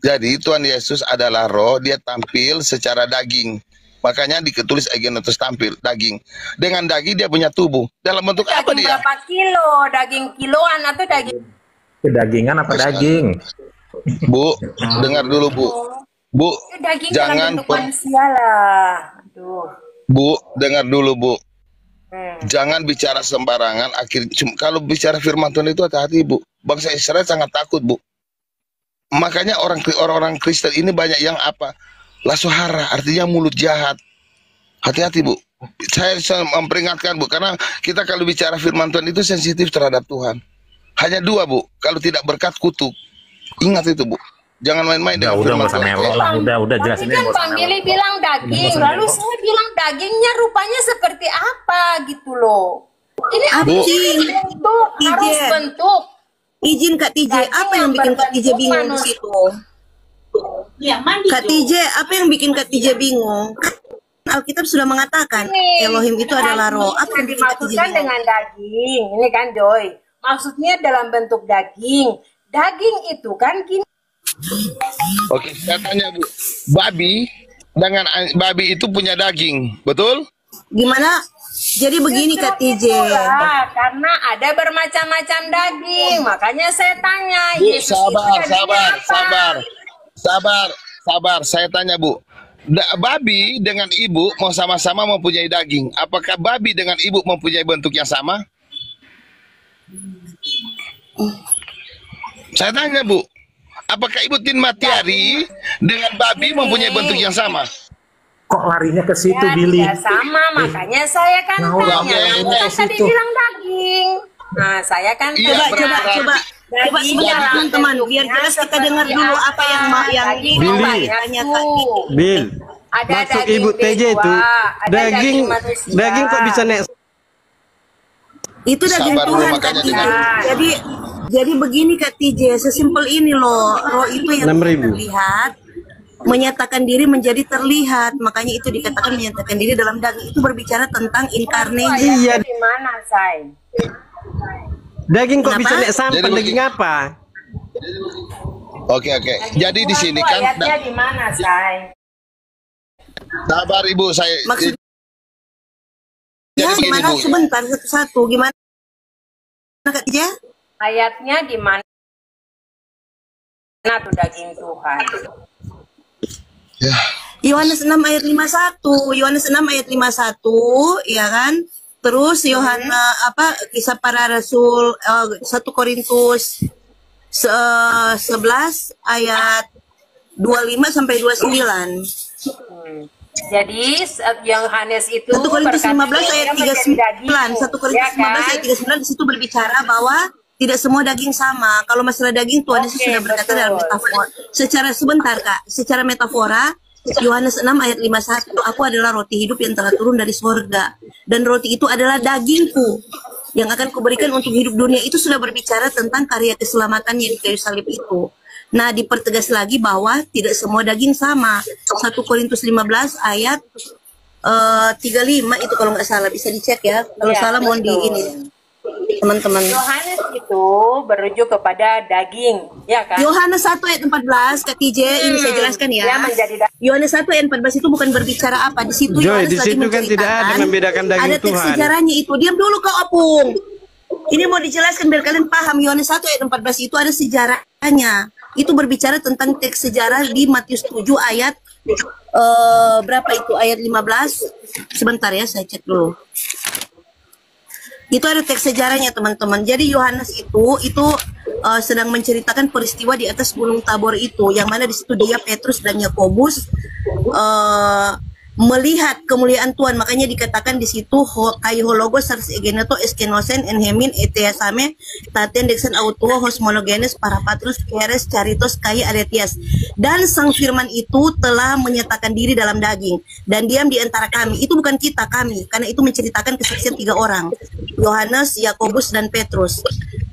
Jadi Tuhan Yesus adalah roh, dia tampil secara daging. Makanya ditulis Aegenetus tampil, daging. Dengan daging dia punya tubuh. Dalam bentuk apa Daging dia? berapa kilo? Daging kiloan atau daging? Kedagingan apa daging? Bu, dengar dulu, Bu. Bu, Itu daging dalam jangan bentuk manusia lah. Aduh. Bu, dengar dulu, Bu. Jangan bicara sembarangan. Kalau bicara firman Tuhan itu hati-hati, Bu. Bangsa Israel sangat takut, Bu. Makanya orang-orang Kristen ini banyak yang apa? Lasuhara, artinya mulut jahat. Hati-hati, Bu. Saya memperingatkan, Bu, karena kita kalau bicara firman Tuhan itu sensitif terhadap Tuhan. Hanya dua, Bu. Kalau tidak berkat, kutuk. Ingat itu, Bu. Jangan main-main dengan Udah firman nggak usah Tuhan. melo lah. Udah jelasin Tapi kan Bang Billy bilang daging, lalu saya bilang dagingnya rupanya seperti apa gitu loh. Ini Bu. bentuk, harus Iya. bentuk. Izin Kak TJ, apa yang bikin Kak TJ bingung di situ? Kak TJ, apa yang bikin Kak TJ bingung? Kan Alkitab sudah mengatakan Elohim itu adalah roh. Apa yang bikin Kak TJ Dimaksudkan bingung? dengan daging, ini kan Joy. Maksudnya dalam bentuk daging. Daging itu kan gini. Oke, saya tanya, Bu. Babi itu punya daging, betul? Gimana? Jadi begini Kak TJ. Itulah, karena ada bermacam-macam daging, makanya saya tanya. Bu, Yesus itu dagingnya apa? sabar. Saya tanya, Bu. Babi dengan ibu mau sama-sama mempunyai daging. Apakah babi dengan ibu mempunyai bentuk yang sama? Saya tanya, Bu. Apakah Ibu Tin Matiari dengan babi mempunyai bentuk yang sama? Kok larinya ke situ, Ya, Billy? tidak sama, makanya saya kan Nah, tanya. udah, Kamu kan tadi situ. bilang daging. Nah, saya kan Iya, tanya. Coba sebentar teman-teman, biar jelas kita dengar dulu apa yang Billy. tanya Kak TJ. Bil, Ada maksud daging Ibu TJ B2, itu ada daging manusia. kok bisa naik? Itu daging Sabar dulu, Tuhan Kak makanya TJ. dengar. Jadi begini Kak TJ, sesimpel ini loh. Roh itu yang 6.000. terlihat, menyatakan diri menjadi terlihat. Makanya itu dikatakan menyatakan diri dalam daging. Itu berbicara tentang inkarnasi. Iya. Di mana, Say? Daging kok Kenapa? bisa naik sampan? Jadi Daging apa? Oke. Jadi di sini kan ayatnya di mana, Say? sabar Ibu, saya Maksud jadi ya begini gimana Bu. sebentar satu-satu gimana Kak Tija? Ayatnya di mana tuh daging Tuhan? Ya. Yohanes 6 ayat 51, Yohanes 6 ayat 51, ya kan? Terus Yohanes kisah para rasul 1 Korintus 11 ayat 25 sampai 29. Jadi Yohanes itu 1 Korintus 15 ayat 39, 1 Korintus ya 15 ayat 39 di situ berbicara bahwa tidak semua daging sama. Kalau masalah daging Tuhan Yesus sudah berkata dalam metafora. Secara sebentar Kak, secara metafora Yohanes 6 ayat 51, aku adalah roti hidup yang telah turun dari surga dan roti itu adalah dagingku yang akan kuberikan untuk hidup dunia. Itu sudah berbicara tentang karya keselamatannya di kayu salib itu. Nah, dipertegas lagi bahwa tidak semua daging sama. 1 Korintus 15 ayat 35 itu kalau nggak salah, bisa dicek ya. Kalau salah mohon di ini teman-teman. Yohanes itu merujuk kepada daging, ya kan? Yohanes 1 ayat 14, Kak TJ, ini saya jelaskan ya. Yohanes 1 ayat 14 itu bukan berbicara apa di situ. Joy, Yohanes di situ kan tidak ada membedakan daging ada teks Tuhan. sejarahnya itu. Diam dulu Kak Opung. Ini mau dijelaskan biar kalian paham. Yohanes 1 ayat 14 itu ada sejarahnya. Itu berbicara tentang teks sejarah di Matius 7 ayat berapa itu? Ayat 15. Sebentar ya, saya cek dulu. Itu ada teks sejarahnya teman-teman. Jadi Yohanes itu sedang menceritakan peristiwa di atas Gunung Tabor itu, yang mana di situ dia, Petrus dan Yakobus melihat kemuliaan Tuhan. Makanya dikatakan di situ kai hologos sars egeneto eskenosen enhemin eteasame taten dexen autuo hosmonogenes para patrus keres caritos kai aretias. Dan sang firman itu telah menyatakan diri dalam daging dan diam di antara kami. Itu bukan kita, kami, karena itu menceritakan kesaksian 3 orang, Yohanes, Yakobus dan Petrus.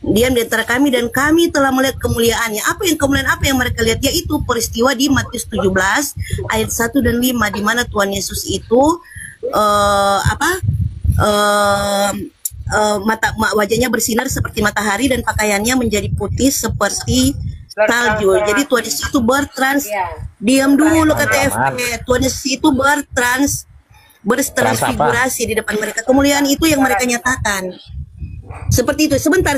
Diam di antara kami dan kami telah melihat kemuliaannya. Kemuliaan apa yang mereka lihat? Yaitu peristiwa di Matius 17 ayat 1 dan 5, di mana Tuhan Yesus itu wajahnya bersinar seperti matahari dan pakaiannya menjadi putih seperti salju. Jadi Tuhan Yesus itu diam dulu kata FP. Tuhan Yesus itu bertransfigurasi di depan mereka. Kemuliaan itu yang mereka nyatakan. Seperti itu. Sebentar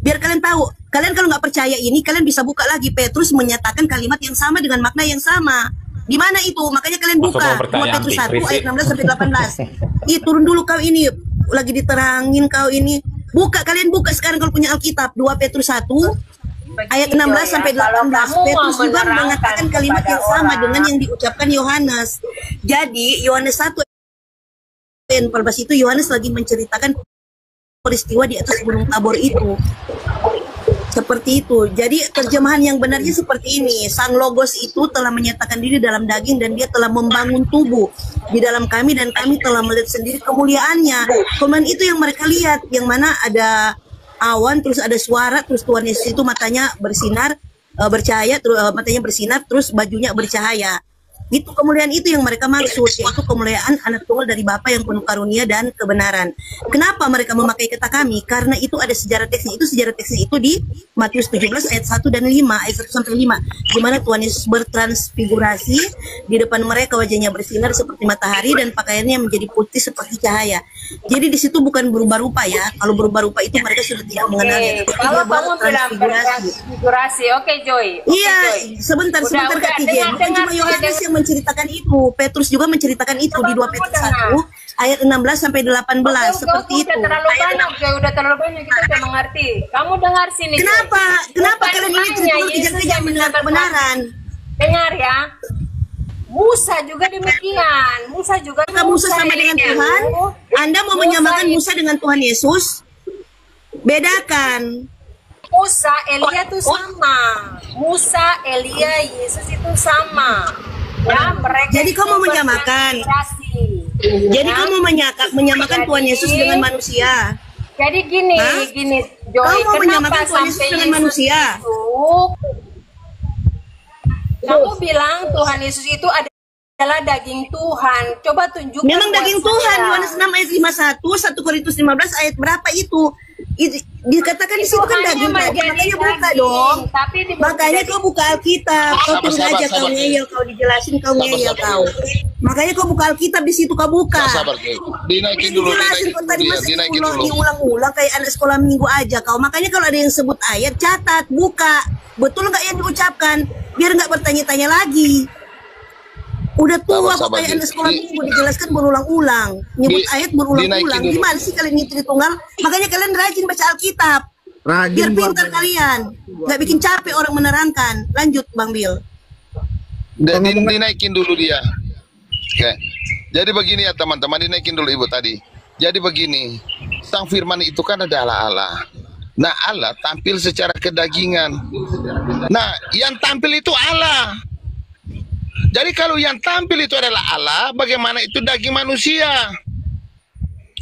biar kalian tahu. Kalian kalau nggak percaya ini, kalian bisa buka lagi. Petrus menyatakan kalimat yang sama dengan makna yang sama. Di mana itu? Makanya kalian buka 2 Petrus 1 ayat 16 sampai 18. Turun dulu kau ini, lagi diterangin kau ini. Kalian buka sekarang kalau punya Alkitab, 2 Petrus 1 ayat 16 sampai 18. Petrus juga mengatakan kalimat yang sama dengan yang diucapkan Yohanes. Jadi Yohanes 1 ayat 14 itu Yohanes lagi menceritakan peristiwa di atas Gunung Tabor itu. Seperti itu. Jadi terjemahan yang benarnya seperti ini. Sang Logos itu telah menyatakan diri dalam daging dan dia telah membangun tubuh di dalam kami dan kami telah melihat sendiri kemuliaannya. Kemuliaan itu yang mereka lihat, yang mana ada awan, terus ada suara, terus Tuhan Yesus itu matanya bersinar, bercahaya, terus matanya bersinar, terus bajunya bercahaya. Itu kemuliaan itu yang mereka maksud, yaitu kemuliaan anak tunggal dari Bapa yang penuh karunia dan kebenaran. Kenapa mereka memakai kata kami? Karena itu ada sejarah teksnya. Itu sejarah teksnya itu di Matius 17 ayat 1 dan 5, ayat 1 sampai 5, di mana Tuhan Yesus bertransfigurasi di depan mereka, wajahnya bersinar seperti matahari dan pakaiannya menjadi putih seperti cahaya. Jadi di situ bukan berubah rupa ya. Kalau berubah rupa itu mereka sudah tidak mengenalnya. Kalau kamu bilang bertransfigurasi, oke Joy. Iya, sebentar Kak Tijen. Bukan cuma Yohanes yang menceritakan itu, Petrus juga menceritakan itu di 2 Petrus 1 ayat 16 sampai 18 seperti itu. Udah terlalu banyak kita udah mengerti. Kamu dengar sini. Kenapa kalian ini terus kejar-kejar mendengar kebenaran? Dengar ya. Musa juga demikian. Musa sama dengan Tuhan. Anda mau menyamakan Musa dengan Tuhan Yesus? Bedakan. Musa, Elia itu sama. Musa, Elia, Yesus itu sama. Ya, mereka. Jadi kamu menyamakan. Jadi kamu menyamakan Tuhan Yesus dengan manusia. Jadi gini, Joy, kamu mau menyamakan Tuhan Yesus dengan manusia? Kamu bilang Tuhan Yesus itu adalah daging Tuhan. Coba tunjukkan. Memang daging Tuhan. Yohanes 6 ayat 51, 1 Korintus 15 ayat berapa itu? Dikatakan di situ kan daging tadi, makanya buka dong. Makanya kau buka Alkitab, kau tunggu aja kau ngeyel, kau dijelasin kau ngeyel kau. Makanya kau buka Alkitab di situ kau buka. Sabar, dinaikin dulu, Dijelasin kau tadi masih diulang-ulang kayak anak sekolah minggu aja kau. Makanya kalau ada yang sebut ayat catat, buka. Betul nggak yang diucapkan? Biar nggak bertanya-tanya lagi. Udah tua kok kayak anak sekolah minggu dijelaskan berulang-ulang, nyebut ayat berulang-ulang. Gimana sih kalian itu tunggal? Makanya kalian rajin baca Alkitab, biar pintar kalian, nggak bikin capek orang menerangkan. Lanjut Bang Bil. Dinaikin dulu dia. Oke. Jadi begini ya teman-teman, dinaikin dulu Ibu tadi. Jadi begini, Sang Firman itu kan adalah Allah. Nah Allah tampil secara kedagingan. Nah yang tampil itu Allah. Jadi kalau yang tampil itu adalah Allah, bagaimana itu daging manusia?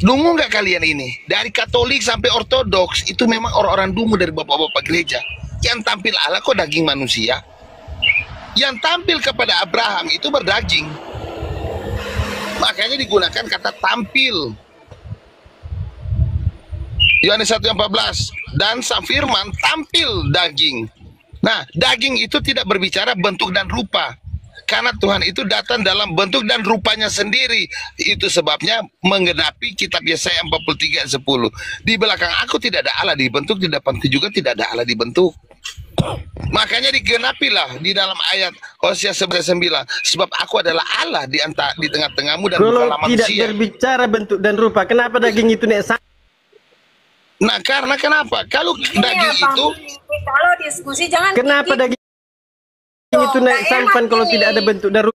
Dungu nggak kalian ini? Dari Katolik sampai Ortodoks, itu memang orang-orang dungu dari bapak-bapak gereja. Yang tampil Allah kok daging manusia? Yang tampil kepada Abraham itu berdaging. Makanya digunakan kata tampil. Yohanes 1:14, dan Sang Firman tampil daging. Nah, daging itu tidak berbicara bentuk dan rupa. Karena Tuhan itu datang dalam bentuk dan rupanya sendiri. Itu sebabnya menggenapi kitab Yesaya 43:10. Di belakang aku tidak ada Allah dibentuk, di depanku juga tidak ada Allah dibentuk. Makanya digenapilah di dalam ayat Hosea 11:9. Sebab aku adalah Allah di tengah-tengahmu dan bukanlah manusia. Kalau tidak berbicara bentuk dan rupa, kenapa daging itu nek? Nah, karena kenapa? Kalau daging itu, kalau diskusi jangan. Kenapa daging itu naik sampan kalau tidak ada bentuk dan rupa?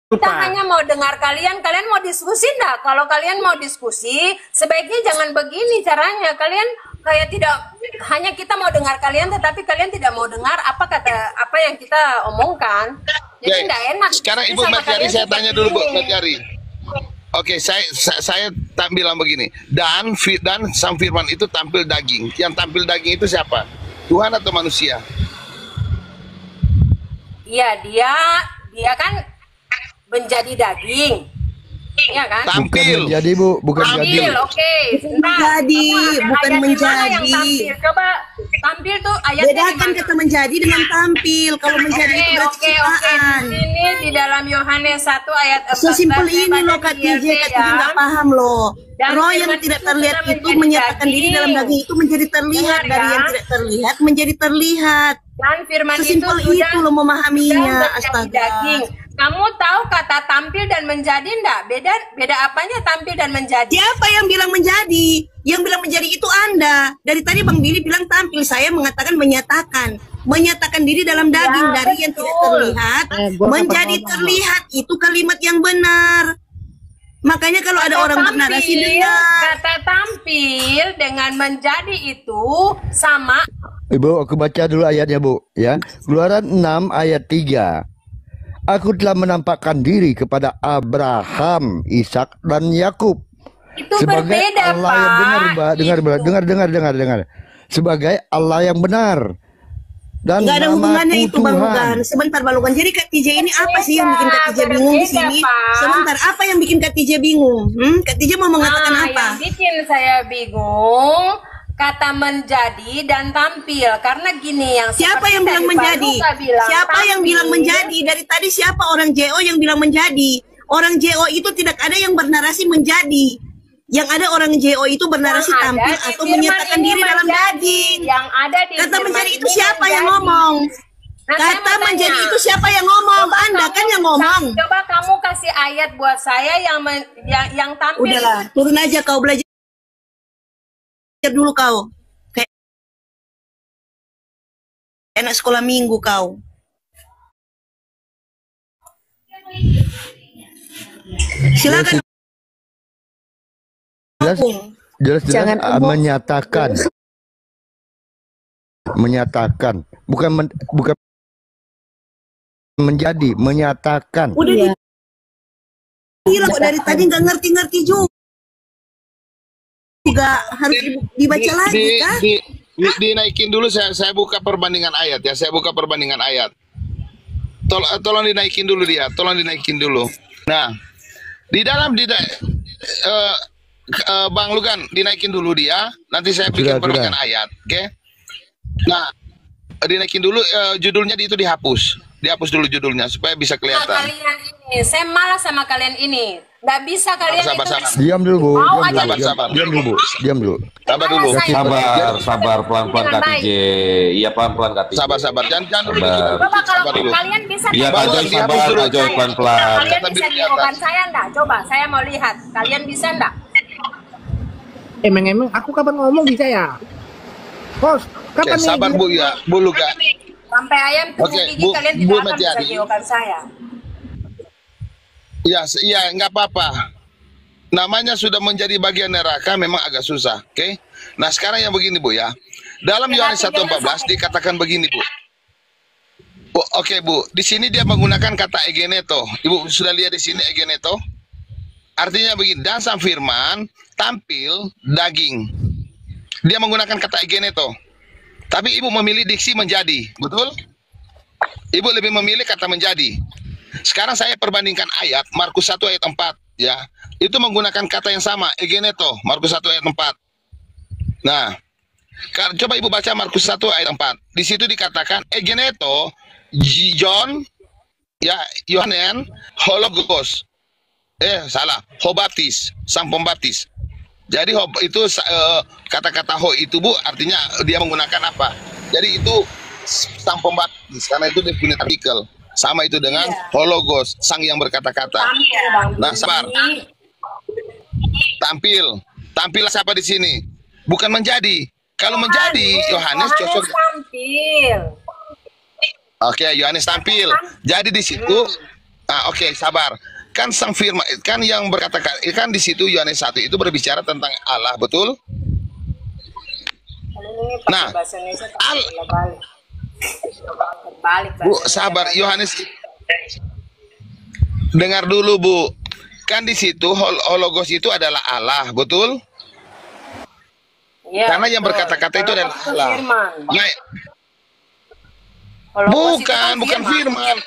Kita hanya mau dengar kalian mau diskusi enggak? Kalau kalian mau diskusi, sebaiknya jangan begini caranya. Kalian kayak tidak, hanya kita mau dengar kalian, tetapi kalian tidak mau dengar apa yang kita omongkan. Jadi enggak enak. Sekarang Ibu Matiari saya tanya dulu Bu Matiari. Oke, saya tak bilang begini. Dan Sang Firman itu tampil daging. Yang tampil daging itu siapa? Tuhan atau manusia? Iya, dia kan menjadi daging. Iya kan? Tampil. Bukan menjadi Bu, bukan tampil, jadi. oke. Menjadi, bukan menjadi. Coba tampil tuh ayatnya bedakan kata menjadi dengan tampil. Kalau menjadi itu berarti ciptaan. Di sini di dalam Yohanes 1 ayat 14. Sesimpel ini loh Kak TJ nggak paham loh. Roh yang tidak terlihat itu menyatakan diri dalam daging itu menjadi terlihat, dari yang tidak terlihat menjadi terlihat. Dan firman sesimpel itu loh memahaminya. Astaga. Kamu tahu kata tampil dan menjadi enggak? Beda apanya tampil dan menjadi? Siapa yang bilang menjadi? Yang bilang menjadi itu Anda. Dari tadi Bang Billy bilang tampil, saya mengatakan menyatakan. Menyatakan diri dalam daging dari yang tidak terlihat menjadi terlihat, itu kalimat yang benar. Makanya kalau ada orang bernarasi dengar. Kata tampil dengan menjadi itu sama. Ibu, aku baca dulu ayatnya Bu, ya. Keluaran 6 ayat 3. Aku telah menampakkan diri kepada Abraham, Ishak dan Yakub sebagai berbeda, Allah yang benar, dengar. Sebagai Allah yang benar. Dan nggak ada hubungannya itu Bang Lugan. Sebentar Bang Lugan. Jadi Kak TJ ini apa sih yang bikin Kak TJ bingung di sini? Sebentar, apa yang bikin Kak TJ bingung? Kak TJ mau mengatakan apa? Yang bikin saya bingung kata menjadi dan tampil, karena gini yang siapa yang bilang menjadi? Siapa yang bilang menjadi? Dari tadi siapa orang JO yang bilang menjadi? Orang JO itu tidak ada yang bernarasi menjadi. Yang ada orang JO itu bernarasi tampil atau menyatakan diri dalam daging. Yang ada di kata menjadi itu siapa yang ngomong? Kata menjadi itu siapa yang ngomong? Anda kan yang ngomong. Coba kamu kasih ayat buat saya yang tampil. Udahlah, turun aja kau belajar dulu kau. Kayak anak sekolah minggu kau. Silakan. Jelas menyatakan bukan menjadi, menyatakan. Udah gila kok dari tadi nggak ngerti juga. Harus dibaca lagi kan? Dinaikin dulu, saya buka perbandingan ayat ya. Saya buka perbandingan ayat. Tolong dinaikin dulu dia. Tolong dinaikin dulu. Nah, di dalam Bang Lugan, dinaikin dulu dia. Nanti saya bikin perbaikan ayat, oke? Nah, dinaikin dulu judulnya itu dihapus. Dihapus dulu judulnya supaya bisa kelihatan. Nah, kalian ini, saya malas sama kalian ini. Nggak bisa kalian Sabar. Diam dulu, Bu. Sabar. Diam dulu, Bu. Diam dulu. Sabar dulu. Sabar, pelan-pelan Kak TJ. Iya, pelan-pelan Kak TJ. Sabar. Jangan dulu. Coba kalau kalian bisa Iya, Kak Joy, sabar, Kak Joy, pelan-pelan. Kalian bisa diinfokan saya enggak? Coba, saya mau lihat. Kalian bisa enggak? Emang aku kapan ngomong bisa ya? Bos, kapan nih? Sabar Bu ya, Bu Lugan. Sampai ayam tumbuh gigi kalian tidak akan bisa diinfokan saya. Iya, nggak apa-apa. Namanya sudah menjadi bagian neraka memang agak susah, oke? Nah sekarang yang begini Bu ya. Dalam Yohanes 1:14 dikatakan begini Bu. Oke Bu, di sini dia menggunakan kata egeneto. Ibu sudah lihat di sini egeneto? Artinya begini, dan sang firman tampil daging. Dia menggunakan kata egeneto. Tapi ibu memilih diksi menjadi, betul? Ibu lebih memilih kata menjadi. Sekarang saya perbandingkan ayat Markus 1 ayat 4 ya. Itu menggunakan kata yang sama, egeneto, Markus 1 ayat 4. Nah, coba ibu baca Markus 1 ayat 4. Di situ dikatakan egeneto, John, ya, Yohanes, hologos. Salah, hobaptis, sang pembaptis. Jadi itu kata-kata ho itu Bu artinya dia menggunakan apa? Jadi itu sang pembaptis karena itu definisi artikel. Sama itu dengan hologos, sang yang berkata-kata. Nah, sabar. Tampil siapa di sini? Bukan menjadi. Kalau menjadi Yohanes cocok. Tampil. Oke, Yohanes tampil. Jadi di situ oke, sabar. Kan sang firman kan yang berkata kan di situ Yohanes 1 itu berbicara tentang Allah, betul? Nah, Bu, sabar, Yohanes. Dengar dulu, Bu. Kan di situ hologos itu adalah Allah, betul? Ya, karena yang berkata-kata itu adalah Allah. Nah, bukan firman.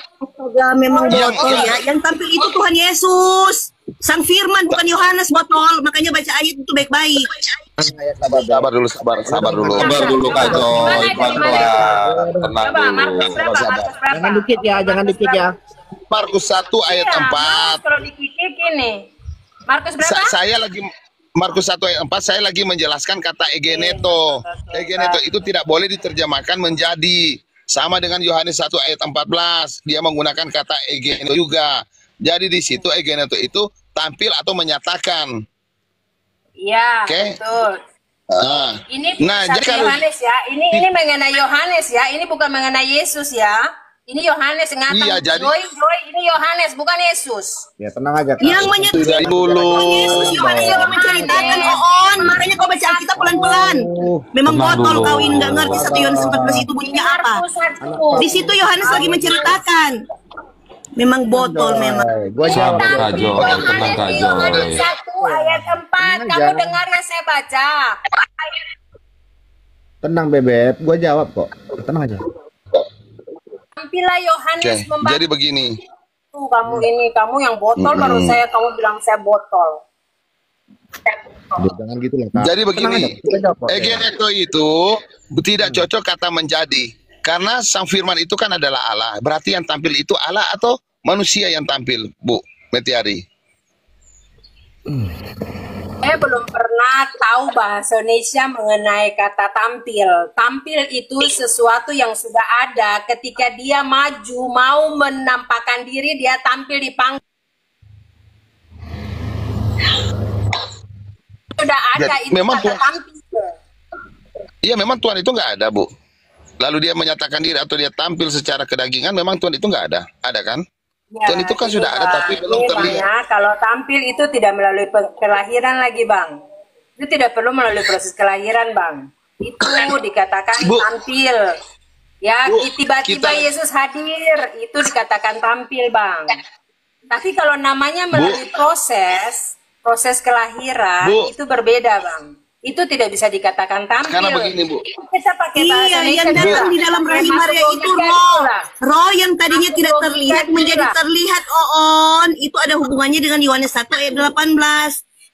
Memang botol ya. Yang tampil itu Tuhan Yesus. Sang firman bukan Yohanes botol. Makanya baca ayat itu baik-baik. Sabar dulu Kak Joy, pelan-pelan. Tenang dulu. Jangan dikit ya. Markus 1 ayat 4. Kalau dikikik ini. Markus berapa? Markus 1 ayat 4 saya lagi menjelaskan kata egeneto. Egeneto itu tidak boleh diterjemahkan menjadi. Sama dengan Yohanes 1 ayat 14, dia menggunakan kata egeneto juga. Jadi di situ egeneto itu tampil atau menyatakan. Iya, betul. Ini jadi Yohanes ya. Ini mengenai Yohanes ya. Ini bukan mengenai Yesus ya. Ini Yohanes yang ngatakan. Iya, jadi Joy, ini Yohanes bukan Yesus. Ya tenang aja. Yang menyatakan Yesus Yohanes yang menceritakan On. Makanya kau baca Alkitab pelan-pelan. Memang botol kau ini nggak ngerti 1 Yohanes 14 itu bunyinya apa. Di situ Yohanes lagi menceritakan. Memang botol memang. Gua jawab Kak Joy, tenang Kak Joy. Yohanes 1 ayat 4. Kamu dengar yang saya baca. Tenang Bebek, gua jawab kok. Tenang aja. Tampillah Yohanes membaca. Jadi begini. Kamu yang botol baru kamu bilang saya botol. Jangan gitu lah Kak. Jadi begini. Egeneto itu tidak cocok kata menjadi. Karena sang firman itu kan adalah Allah. Berarti yang tampil itu Allah atau manusia yang tampil, Bu Metiari? Saya belum pernah tahu bahasa Indonesia mengenai kata tampil. Tampil itu sesuatu yang sudah ada ketika dia maju, mau menampakkan diri, dia tampil di panggung. Sudah ada itu memang kata tampil. Iya, memang Tuhan itu nggak ada, Bu. Lalu dia menyatakan diri atau dia tampil secara kedagingan, memang Tuhan itu nggak ada. Ada kan? Ya, Tuhan itu kan sudah ada tapi belum terlihat. Ya, kalau tampil itu tidak melalui kelahiran lagi, Bang. Itu tidak perlu melalui proses kelahiran, Bang. Itu dikatakan tampil. Ya, tiba-tiba Yesus hadir, itu dikatakan tampil, Bang. Tapi kalau namanya melalui proses kelahiran, itu berbeda, Bang. Itu tidak bisa dikatakan tampil. Karena begini, Bu. Kita pakai bahasa yang datang di dalam rahim Maria itu roh yang tadinya tidak terlihat menjadi terlihat On. Itu ada hubungannya dengan Yohanes 1 ayat 18.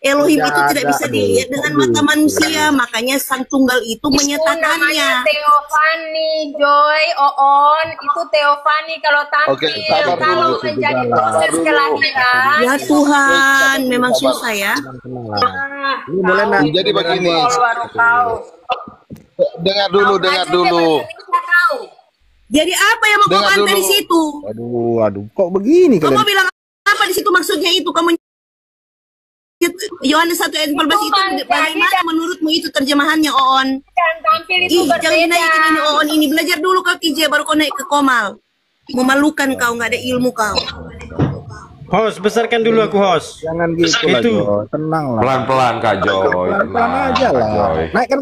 Elohim Tidak itu tidak ada, bisa aduh. dilihat dengan mata manusia, makanya Sang Tunggal itu Itu menyatakannya. namanya Teofani, Joy, Oon, itu Teofani kalau Oke, tampil. sabar Kalau dulu. menjadi Sabar proses dulu. kelahiran, Ya Tuhan, memang susah ya. Ini boleh nak? Jadi begini, kalau baru tahu. dengar dulu, dengar dulu. Jadi apa yang mau kau Dengar bantah dulu. di situ? Aduh, kok begini Kamu kalian? bilang apa di situ maksudnya itu? Kamu Yohanes 1 ayat 14 itu bagaimana menurutmu itu terjemahannya, Oon? Dan tampil itu Ih, jangan berbeda. naikin ini Oon ini. Belajar dulu kau TJ baru kau naik ke Komal. Memalukan kau, nggak ada ilmu kau. Host, besarkan dulu aku host. Jangan gitu lah, Itu. Jo. Tenang lah. Pelan-pelan Kak Joy. Pelan-pelan Tenang, aja Kak lah. Joy. Naikkan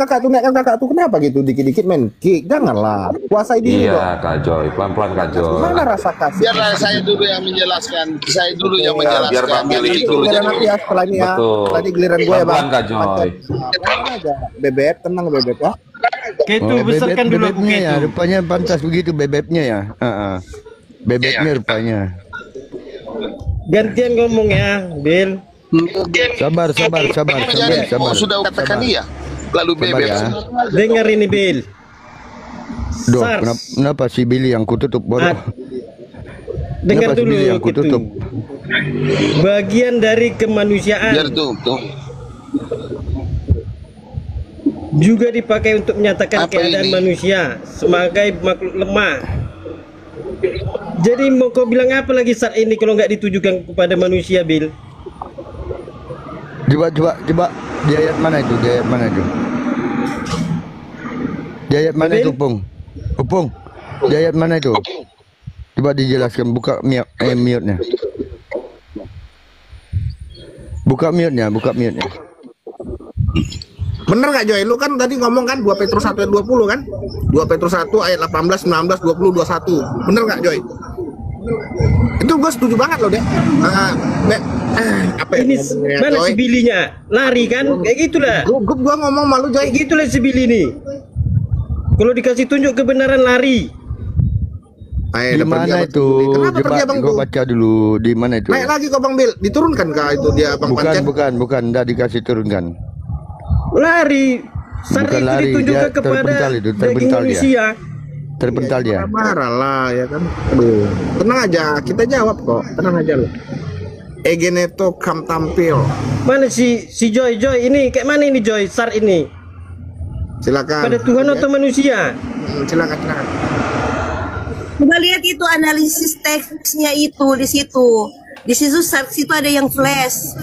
kakak tuh, kenapa gitu? Dikit-dikit main kick. Janganlah. Kuasai diri dong. Iya Kak Joy, pelan-pelan Kak Joy. Mana rasa kasih? Biarlah saya dulu yang menjelaskan. Saya dulu yang Ya, menjelaskan. biar Bang Billy Nanti itu. Giliran nanti ya setelah ini ya. Betul. Tadi giliran gue ya bang. Pelan-pelan Kak Joy. Tenang aja. Bebek, tenang Bebek ya. Ketu, besarkan dulu aku bebeknya ya, Ketu. rupanya pantas begitu bebeknya ya. Bebeknya rupanya. Gantian ngomong ya, Bill. Sabar. Oh, sudah katakan iya. Lalu Sabar bebek. ya. Dengar ini, Bill. Duh, Sars. kenapa si Billy yang kututup bodoh? Dengar Kenapa si dulu, Billy yang Ketu. kututup? Bagian dari kemanusiaan Biar tuh. juga dipakai untuk menyatakan Apa keadaan ini? manusia sebagai makhluk lemah. Jadi mau kau bilang apa lagi saat ini kalau nggak ditujukan kepada manusia, Bill? Coba. Di ayat mana itu? Di ayat mana itu, Pung? Pung. Di ayat mana itu? Coba dijelaskan. Buka mute-nya. Buka mute-nya. Bener gak Joy? Lu kan tadi ngomong kan 2 Petrus 1 ayat 20 kan? 2 Petrus 1 ayat 18, 19, 20, 21. Bener gak Joy? Itu gue setuju banget loh deh. Apa ya? Ini ngomongnya, mana Joy? si Billy-nya? Lari kan? Kayak gitulah. Gue ngomong malu Joy. Kayak gitulah si Billy nih. Kalau dikasih tunjuk kebenaran lari. Ayo, Di udah pergi mana Abang itu? Billy. Kenapa pergi Coba Abang gua tuh? baca dulu. Di mana itu? Naik lagi kok Bang Bil. Diturunkan kah itu dia Bang Pancen? Bukan. Nggak dikasih turunkan. Lari. Sar Bukan itu lari, ditunjukkan dia kepada terpental itu, daging terpental dia. manusia. Terpental dia. Marah lah ya kan. Aduh. Tenang aja, kita jawab kok. Tenang aja lu. Egeneto kam tampil. Mana si Joy ini? Kayak mana ini Joy? Sar ini. Silakan. Pada Tuhan atau manusia? Silakan. Coba lihat itu analisis teksnya itu di situ. Di situ Sars itu ada yang flash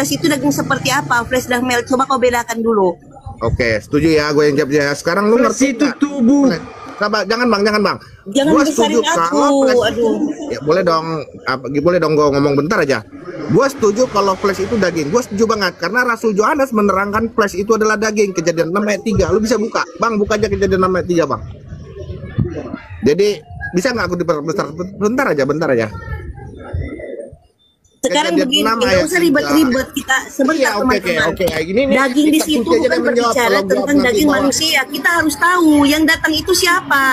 itu daging seperti apa? Flash dan melt. Coba kau bedakan dulu. Oke, setuju ya, gue yang jawab ya. Sekarang lu ngerti itu tubuh. Sabar, jangan bang. Jangan Gua besarin setuju aku. kalau flash Aduh. ya boleh dong gue ngomong bentar aja. Gue setuju kalau flash itu daging. Gue setuju banget karena Rasul Yohanes menerangkan flash itu adalah daging. Kejadian 6 ayat 3. Lu bisa buka, bang. Buka aja Kejadian 6 ayat 3 bang. Jadi bisa nggak aku diperbesar bentar aja. Sekarang Kejadian begini, 6 nggak ayat usah 3. ribet-ribet kita sebentar Iya, teman-teman. oke. Ini Daging di kita situ kunci aja bukan dan menjawab. berbicara Kalau jawab tentang nanti daging bawah. manusia. Kita harus tahu yang datang itu siapa.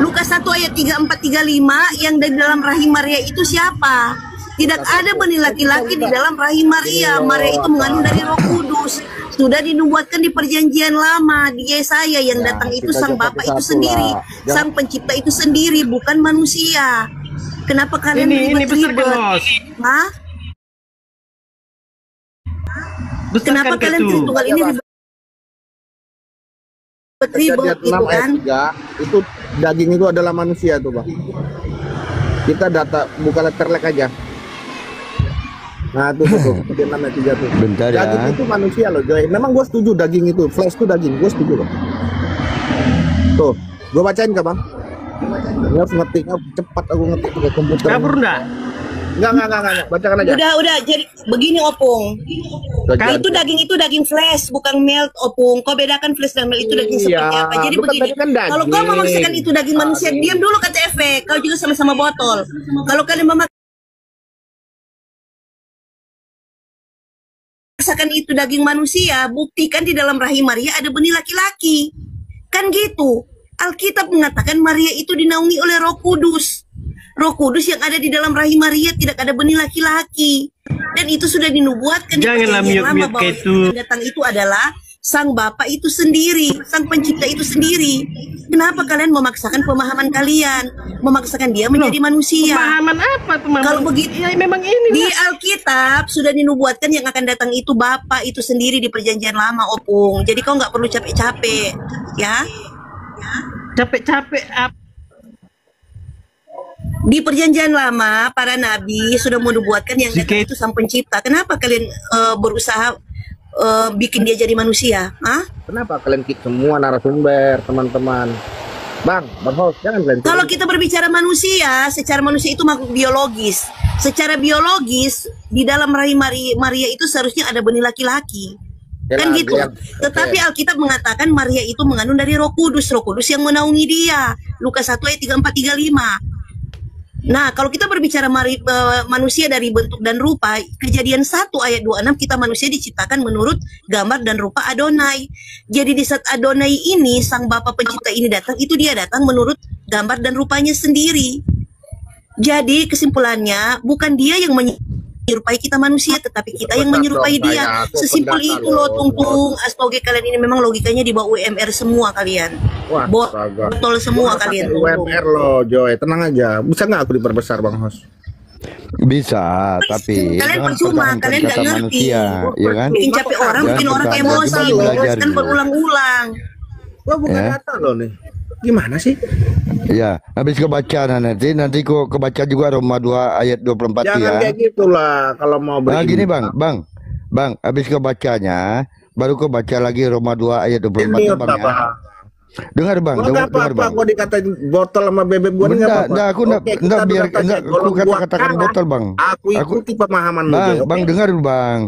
Lukas 1 ayat 34-35 yang dari dalam rahim Maria itu siapa? Tidak ada benih laki-laki di dalam rahim Maria. Maria itu mengandung dari Roh Kudus. Sudah dinubuatkan di Perjanjian Lama di Yesaya yang datang itu sang Bapa itu sendiri, sang Pencipta itu sendiri, bukan manusia. Kenapa kalian Ini besar ribet-ribet? Bos. Hah? Kenapa kalian tunggal ini ribet-ribet Kejadian 6 gitu kan? ayat 3 itu daging itu adalah manusia tuh bang. Kita data buka letterlek aja. Nah tuh Kejadian 6 ayat 3 tuh. Bentar ya. Daging itu manusia loh Joy. Memang gue setuju daging itu, flesh itu daging, gue setuju loh. Tuh, gue bacain kah bang? Ini harus ngetik, cepat aku ngetik ke komputer. Kabur enggak? Enggak, bacakan aja. Udah, jadi begini Opung. Itu daging flash, bukan melt Opung. Kau bedakan flash dan melt itu daging Iya, seperti apa. Jadi lu kan begini, tadi kan daging. kalau kau memaksakan itu daging manusia, diam dulu kata efek. Kau juga sama-sama botol. Kalau kalian memaksakan itu daging manusia, buktikan di dalam rahim Maria ada benih laki-laki. Kan gitu. Alkitab mengatakan Maria itu dinaungi oleh Roh Kudus. Roh Kudus yang ada di dalam rahim Maria tidak ada benih laki-laki. Dan itu sudah dinubuatkan di Janganlah perjanjian lama mute-mute bahwa kayak yang itu. akan datang itu adalah sang Bapa itu sendiri, sang pencipta itu sendiri. Kenapa kalian memaksakan pemahaman kalian, memaksakan dia menjadi manusia? Pemahaman apa? Pemahaman Kalau begitu, ya memang ini di Alkitab sudah dinubuatkan yang akan datang itu Bapa itu sendiri di perjanjian lama, Opung. Jadi kau nggak perlu capek-capek, ya? Capek-capek apa? Di perjanjian lama para nabi sudah menubuatkan yang datang itu sang pencipta. Kenapa kalian berusaha bikin dia jadi manusia? Hah? Kenapa kalian kick semua narasumber, teman-teman? Bang Host, jangan kalian. Kalau kita berbicara manusia, secara manusia itu makhluk biologis. Secara biologis di dalam rahim Maria itu seharusnya ada benih laki-laki. Kan gitu. Tetapi Alkitab mengatakan Maria itu mengandung dari Roh Kudus yang menaungi dia. Lukas 1 ayat 34-35. Nah, kalau kita berbicara manusia dari bentuk dan rupa, Kejadian 1 ayat 26 kita manusia diciptakan menurut gambar dan rupa Adonai. Jadi di saat Adonai ini, sang Bapa pencipta ini datang, itu dia datang menurut gambar dan rupanya sendiri. Jadi kesimpulannya bukan dia yang menyerupai kita manusia, tetapi kita yang menyerupai dia. Sesimpel itu loh, Tung. Astoge kalian ini memang logikanya di bawah UMR semua kalian. Wah, botol semua kalian. UMR loh, Joy. Tenang aja. Bisa nggak aku diperbesar, Bang Host? Bisa, tapi kalian jangan percuma, pertahankan kalian nggak kata ngerti. manusia, ya kan? Bikin capek orang, Jangan bikin orang pertahankan, emosi, kita belajar menjelaskan dulu. berulang-ulang. Gua bukan Ya. data loh nih. Gimana sih? Ya, habis kebaca nanti kok kebaca juga Roma 2 ayat 24 Jangan ya. kayak gitulah kalau mau Nah, gini beriman. Bang, habis kebacanya baru kau baca lagi Roma 2 ayat 24 Ini Bang ya. Dengar Bang, Gua nggak dengar apa-apa, Bang. gua dikatain botol sama bebek gua nggak apa-apa. Enggak, aku enggak Oke, kita biar duduk aja. enggak Kalau aku gua katakan kalah, botol Bang. Aku ikuti pemahaman lu, Bang, Joy, oke? Bang dengar dulu Bang.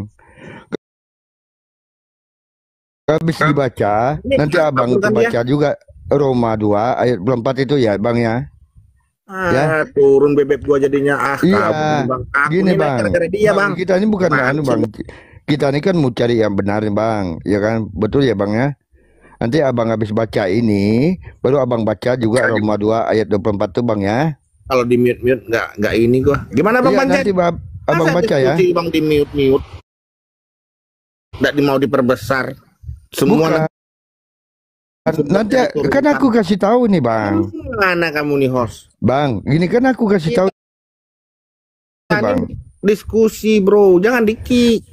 Habis dibaca, Ini nanti apa Abang bukan baca juga Roma 2 ayat 24 itu ya Bang ya. Ya. Turun bebek gua jadinya Iya, kabur, Bang. Aku gini ini Bang. gara-gara dia, Bang. Kita ini bukan Gimana anu sih? Bang. Kita ini kan mau cari yang benar Bang, ya kan? Betul ya Bang ya. Nanti Abang habis baca ini, baru Abang baca juga Roma 2 ayat 24 tuh Bang ya. Kalau di mute nggak ini gua. Gimana Bang Iya, Pancet? nanti Abang Masa baca ya. diskusi Bang di mute. Nggak mau diperbesar. Semua Nanti kan aku kasih tahu nih Bang. mana kamu nih host? Bang, gini kan aku kasih tahu nih, Bang. Diskusi bro, jangan di-kick.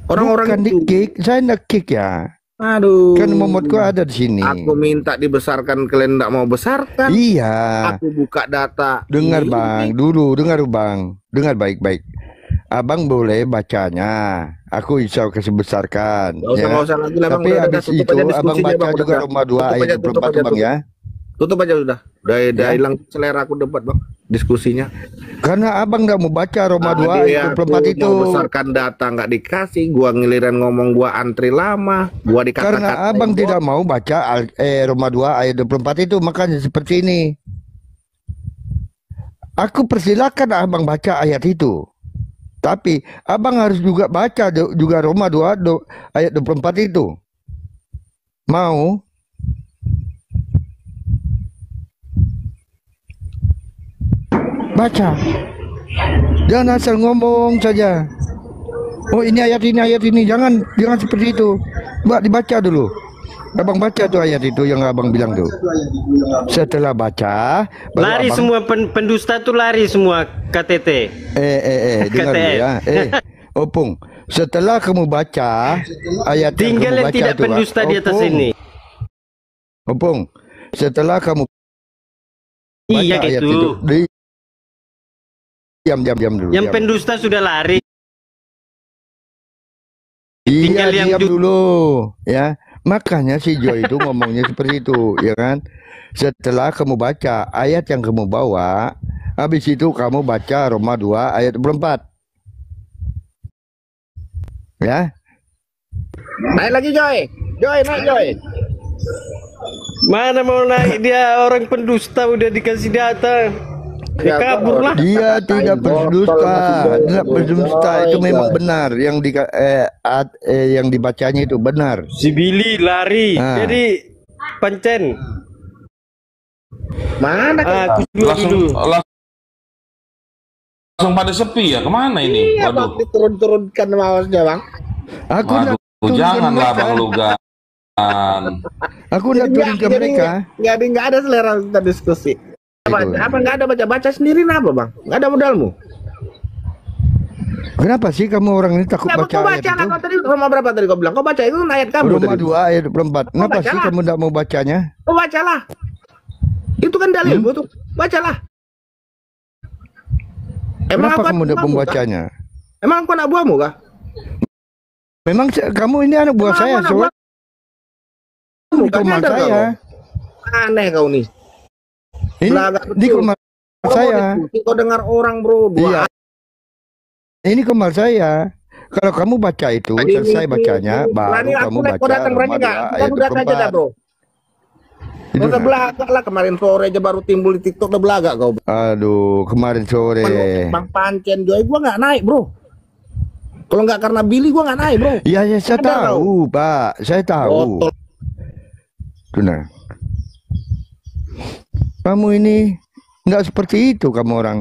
Orang-orang Bukan di-kick, saya nggak kick ya. Aduh. Kan momotku ada di sini. Aku minta dibesarkan, kalian nggak mau besarkan. Iya. Aku buka data. Dengar Ini. Bang, dulu dengar Bang. Dengar baik-baik. Abang boleh bacanya. Aku bisa kasih besarkan. Nggak usah lagi lah, Bang. Tapi Udah, habis tutup itu aja Abang diskusinya, baca Bang. juga Udah. Roma 2 Tutup ayat aja, tutup 24 aja, Bang ya. Tutup aja udah. Udah hilang selera aku debat Bang. Diskusinya. Karena Abang nggak mau baca Roma 2 ayat 24 itu. Mau besarkan data nggak dikasih. Gua ngiliran ngomong gua antri lama. Gua dikatakan. Karena Abang tidak mau baca Roma 2 ayat 24 itu, makanya seperti ini. Aku persilakan Abang baca ayat itu. Tapi Abang harus juga baca juga Roma 2 ayat 24 itu. Mau? Baca. Jangan asal ngomong saja. Oh ini ayat ini. Jangan seperti itu. Mbak dibaca dulu. Abang baca tuh ayat itu yang Abang bilang tuh. Setelah baca, baru Lari Abang, semua pendusta tuh lari semua KTT. dengar dulu KTM. ya. Opung, setelah kamu baca ayat Tinggal yang kamu yang baca tidak tuh, pendusta di atas Opung. ini. Opung, setelah kamu baca Iya ayat gitu. itu, diam dulu. Yang diam. pendusta sudah lari. Iya, tinggal yang diam dulu, ya. Makanya si Joy itu ngomongnya seperti itu, ya kan? Setelah kamu baca ayat yang kamu bawa, habis itu kamu baca Roma 2 ayat 24. Ya. Naik lagi Joy. Joy, naik Joy. Mana mau naik, dia orang pendusta udah dikasih data. Dia kabur lah. Dia tidak berdusta, tidak berdusta, itu memang benar yang yang dibacanya itu benar. Si Billy lari, Nah. jadi Pancen. Mana Aku dulu. langsung pada sepi ya. Kemana ini? Iya, Bang, diturun-turunkan mouse-nya, Bang. Aku Waduh, janganlah Bang Lugan. Aku udah turun ke mereka. Jadi nggak ada selera kita diskusi. Apa nggak ada baca sendiri apa, Bang? Nggak ada modalmu. Kenapa sih kamu orang ini takut Ya, baca kau ayat baca itu? kan tadi Roma berapa tadi kau bilang? Kau baca itu ayat kamu Roma tadi. 2 ayat 24. Kenapa sih bacalah. kamu tidak mau bacanya? Kau bacalah. Itu kan dalilmu tuh. Bacalah. Kenapa aku kamu tidak anak buahmu, membacanya? kah? Emang aku anak buahmu kah? Memang kamu ini anak buah Emang saya, aku anak soalnya buahmu, di kah? kamar Nyadar saya. kau? Aneh kau nih. Ini Belagak di betul. kamar Kau mau saya. diskusi, kau dengar orang bro. Iya. Ini kamar saya. Kalau kamu baca itu, selesai bacanya, baru kamu baca Kau datang berani Roma nggak? 2 ayat Kita udah saja dah 24. bro. Itu Kau udah nah. belagak lah kemarin sore aja baru timbul di TikTok udah belagak kau. Aduh, kemarin sore. Bang Pancen juga gua nggak naik bro. Kalau nggak karena Billy gua nggak naik bro. Iya, ya, saya Sadar tahu, Pak. Saya tahu. Botol. Benar. Kamu ini nggak seperti itu kamu orang.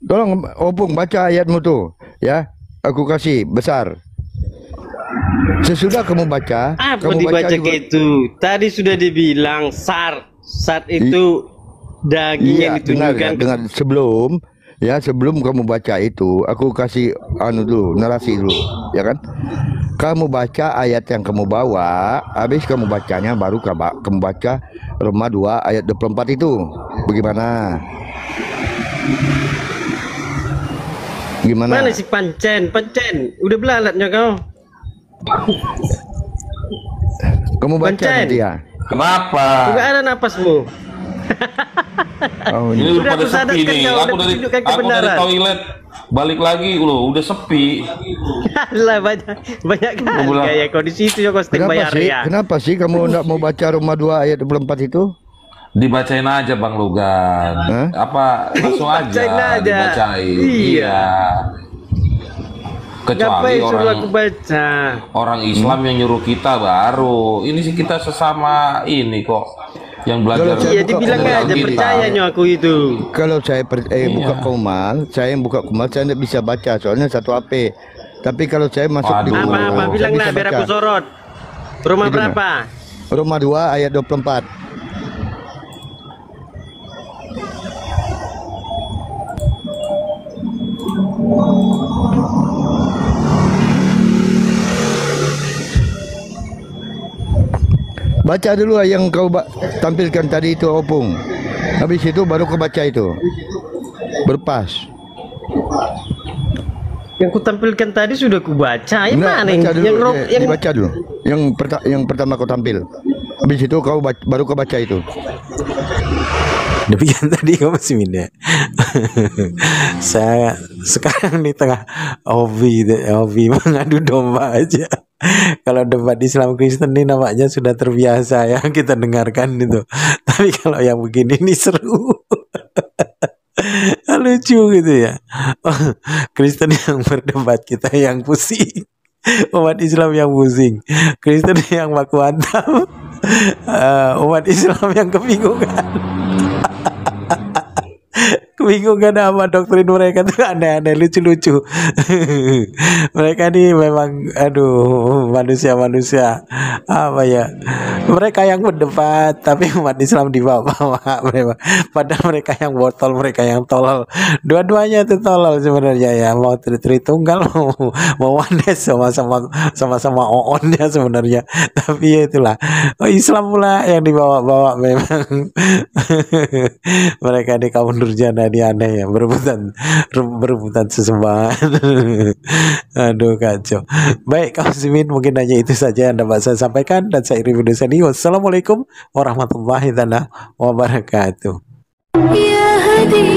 Tolong Opung baca ayatmu tuh, ya. Aku kasih besar. Sesudah kamu baca, Apa kamu dibaca baca juga. kayak itu? Tadi sudah dibilang sar itu daging yang Iya, dengar, ditunjukkan. dengar sebelum kamu baca itu, aku kasih dulu, narasi dulu, ya kan? Kamu baca ayat yang kamu bawa, habis kamu bacanya baru kamu baca Roma 2 ayat 24 itu. Bagaimana? Gimana? Mana si Pancen? Udah belalatnya kau. Kamu baca Pancen. nanti ya? Kenapa? Enggak ada napasmu. Oh, Ini Sudah udah pada aku sepi sadarkan nih. kau, Aku udah dari tunjukkan aku dari kebenaran. toilet balik lagi loh, udah sepi. Lah banyak kali bilang, kayak kau di situ ya kau stek Kenapa bayar sih? ya. Kenapa sih kamu enggak mau baca Roma 2 ayat 24 itu? Dibacain aja Bang Lugan. Apa langsung aja Bacain aja. dibacain. Iya. Kecuali Ngapain suruh aku orang baca? orang Islam yang nyuruh kita baru. Ini sih kita sesama ini kok yang belajar. Iya dibilang aja percayanya aku itu. Kalau saya buka Komal, saya yang buka Komal saya tidak bisa baca soalnya satu HP. Tapi kalau saya masuk di Waduh. Komal, Apa saya bilang bisa lah biar baca. aku sorot. Rumah Itu berapa? Roma 2 ayat 24. Baca dulu yang kau tampilkan tadi itu Opung. Habis itu baru kau baca itu. Berpas. Yang kutampilkan tadi sudah kubaca. Yang Enggak, mana baca dulu, yang dibaca dulu. Yang pertama kau tampil. Habis itu baru kau baca itu. Demikian tadi kamu masih minta. Saya sekarang di tengah hobi mengadu domba aja. Kalau debat Islam Kristen ini namanya sudah terbiasa ya kita dengarkan itu. Tapi kalau yang begini ini seru. Lucu gitu ya. Kristen yang berdebat, kita yang pusing. Umat Islam yang pusing. Kristen yang baku hantam. Umat Islam yang kebingungan. Kebingungan sama doktrin mereka tuh aneh-aneh, lucu-lucu. Mereka ini memang manusia-manusia apa ya, mereka yang berdebat tapi umat Islam dibawa-bawa. Padahal mereka yang botol, mereka yang tolol. Dua-duanya itu tolol sebenarnya ya. Mau Tritunggal, mau Wanes, sama-sama oonnya sebenarnya. Tapi ya itulah, Islam pula yang dibawa-bawa memang. Mereka di kaum durjana ini aneh ya, berebutan sesembahan. Aduh kacau. Baik kaum muslimin, mungkin hanya itu saja yang dapat saya sampaikan dan saya Iri Widusani. Wassalamualaikum warahmatullahi wabarakatuh. Ya Hadi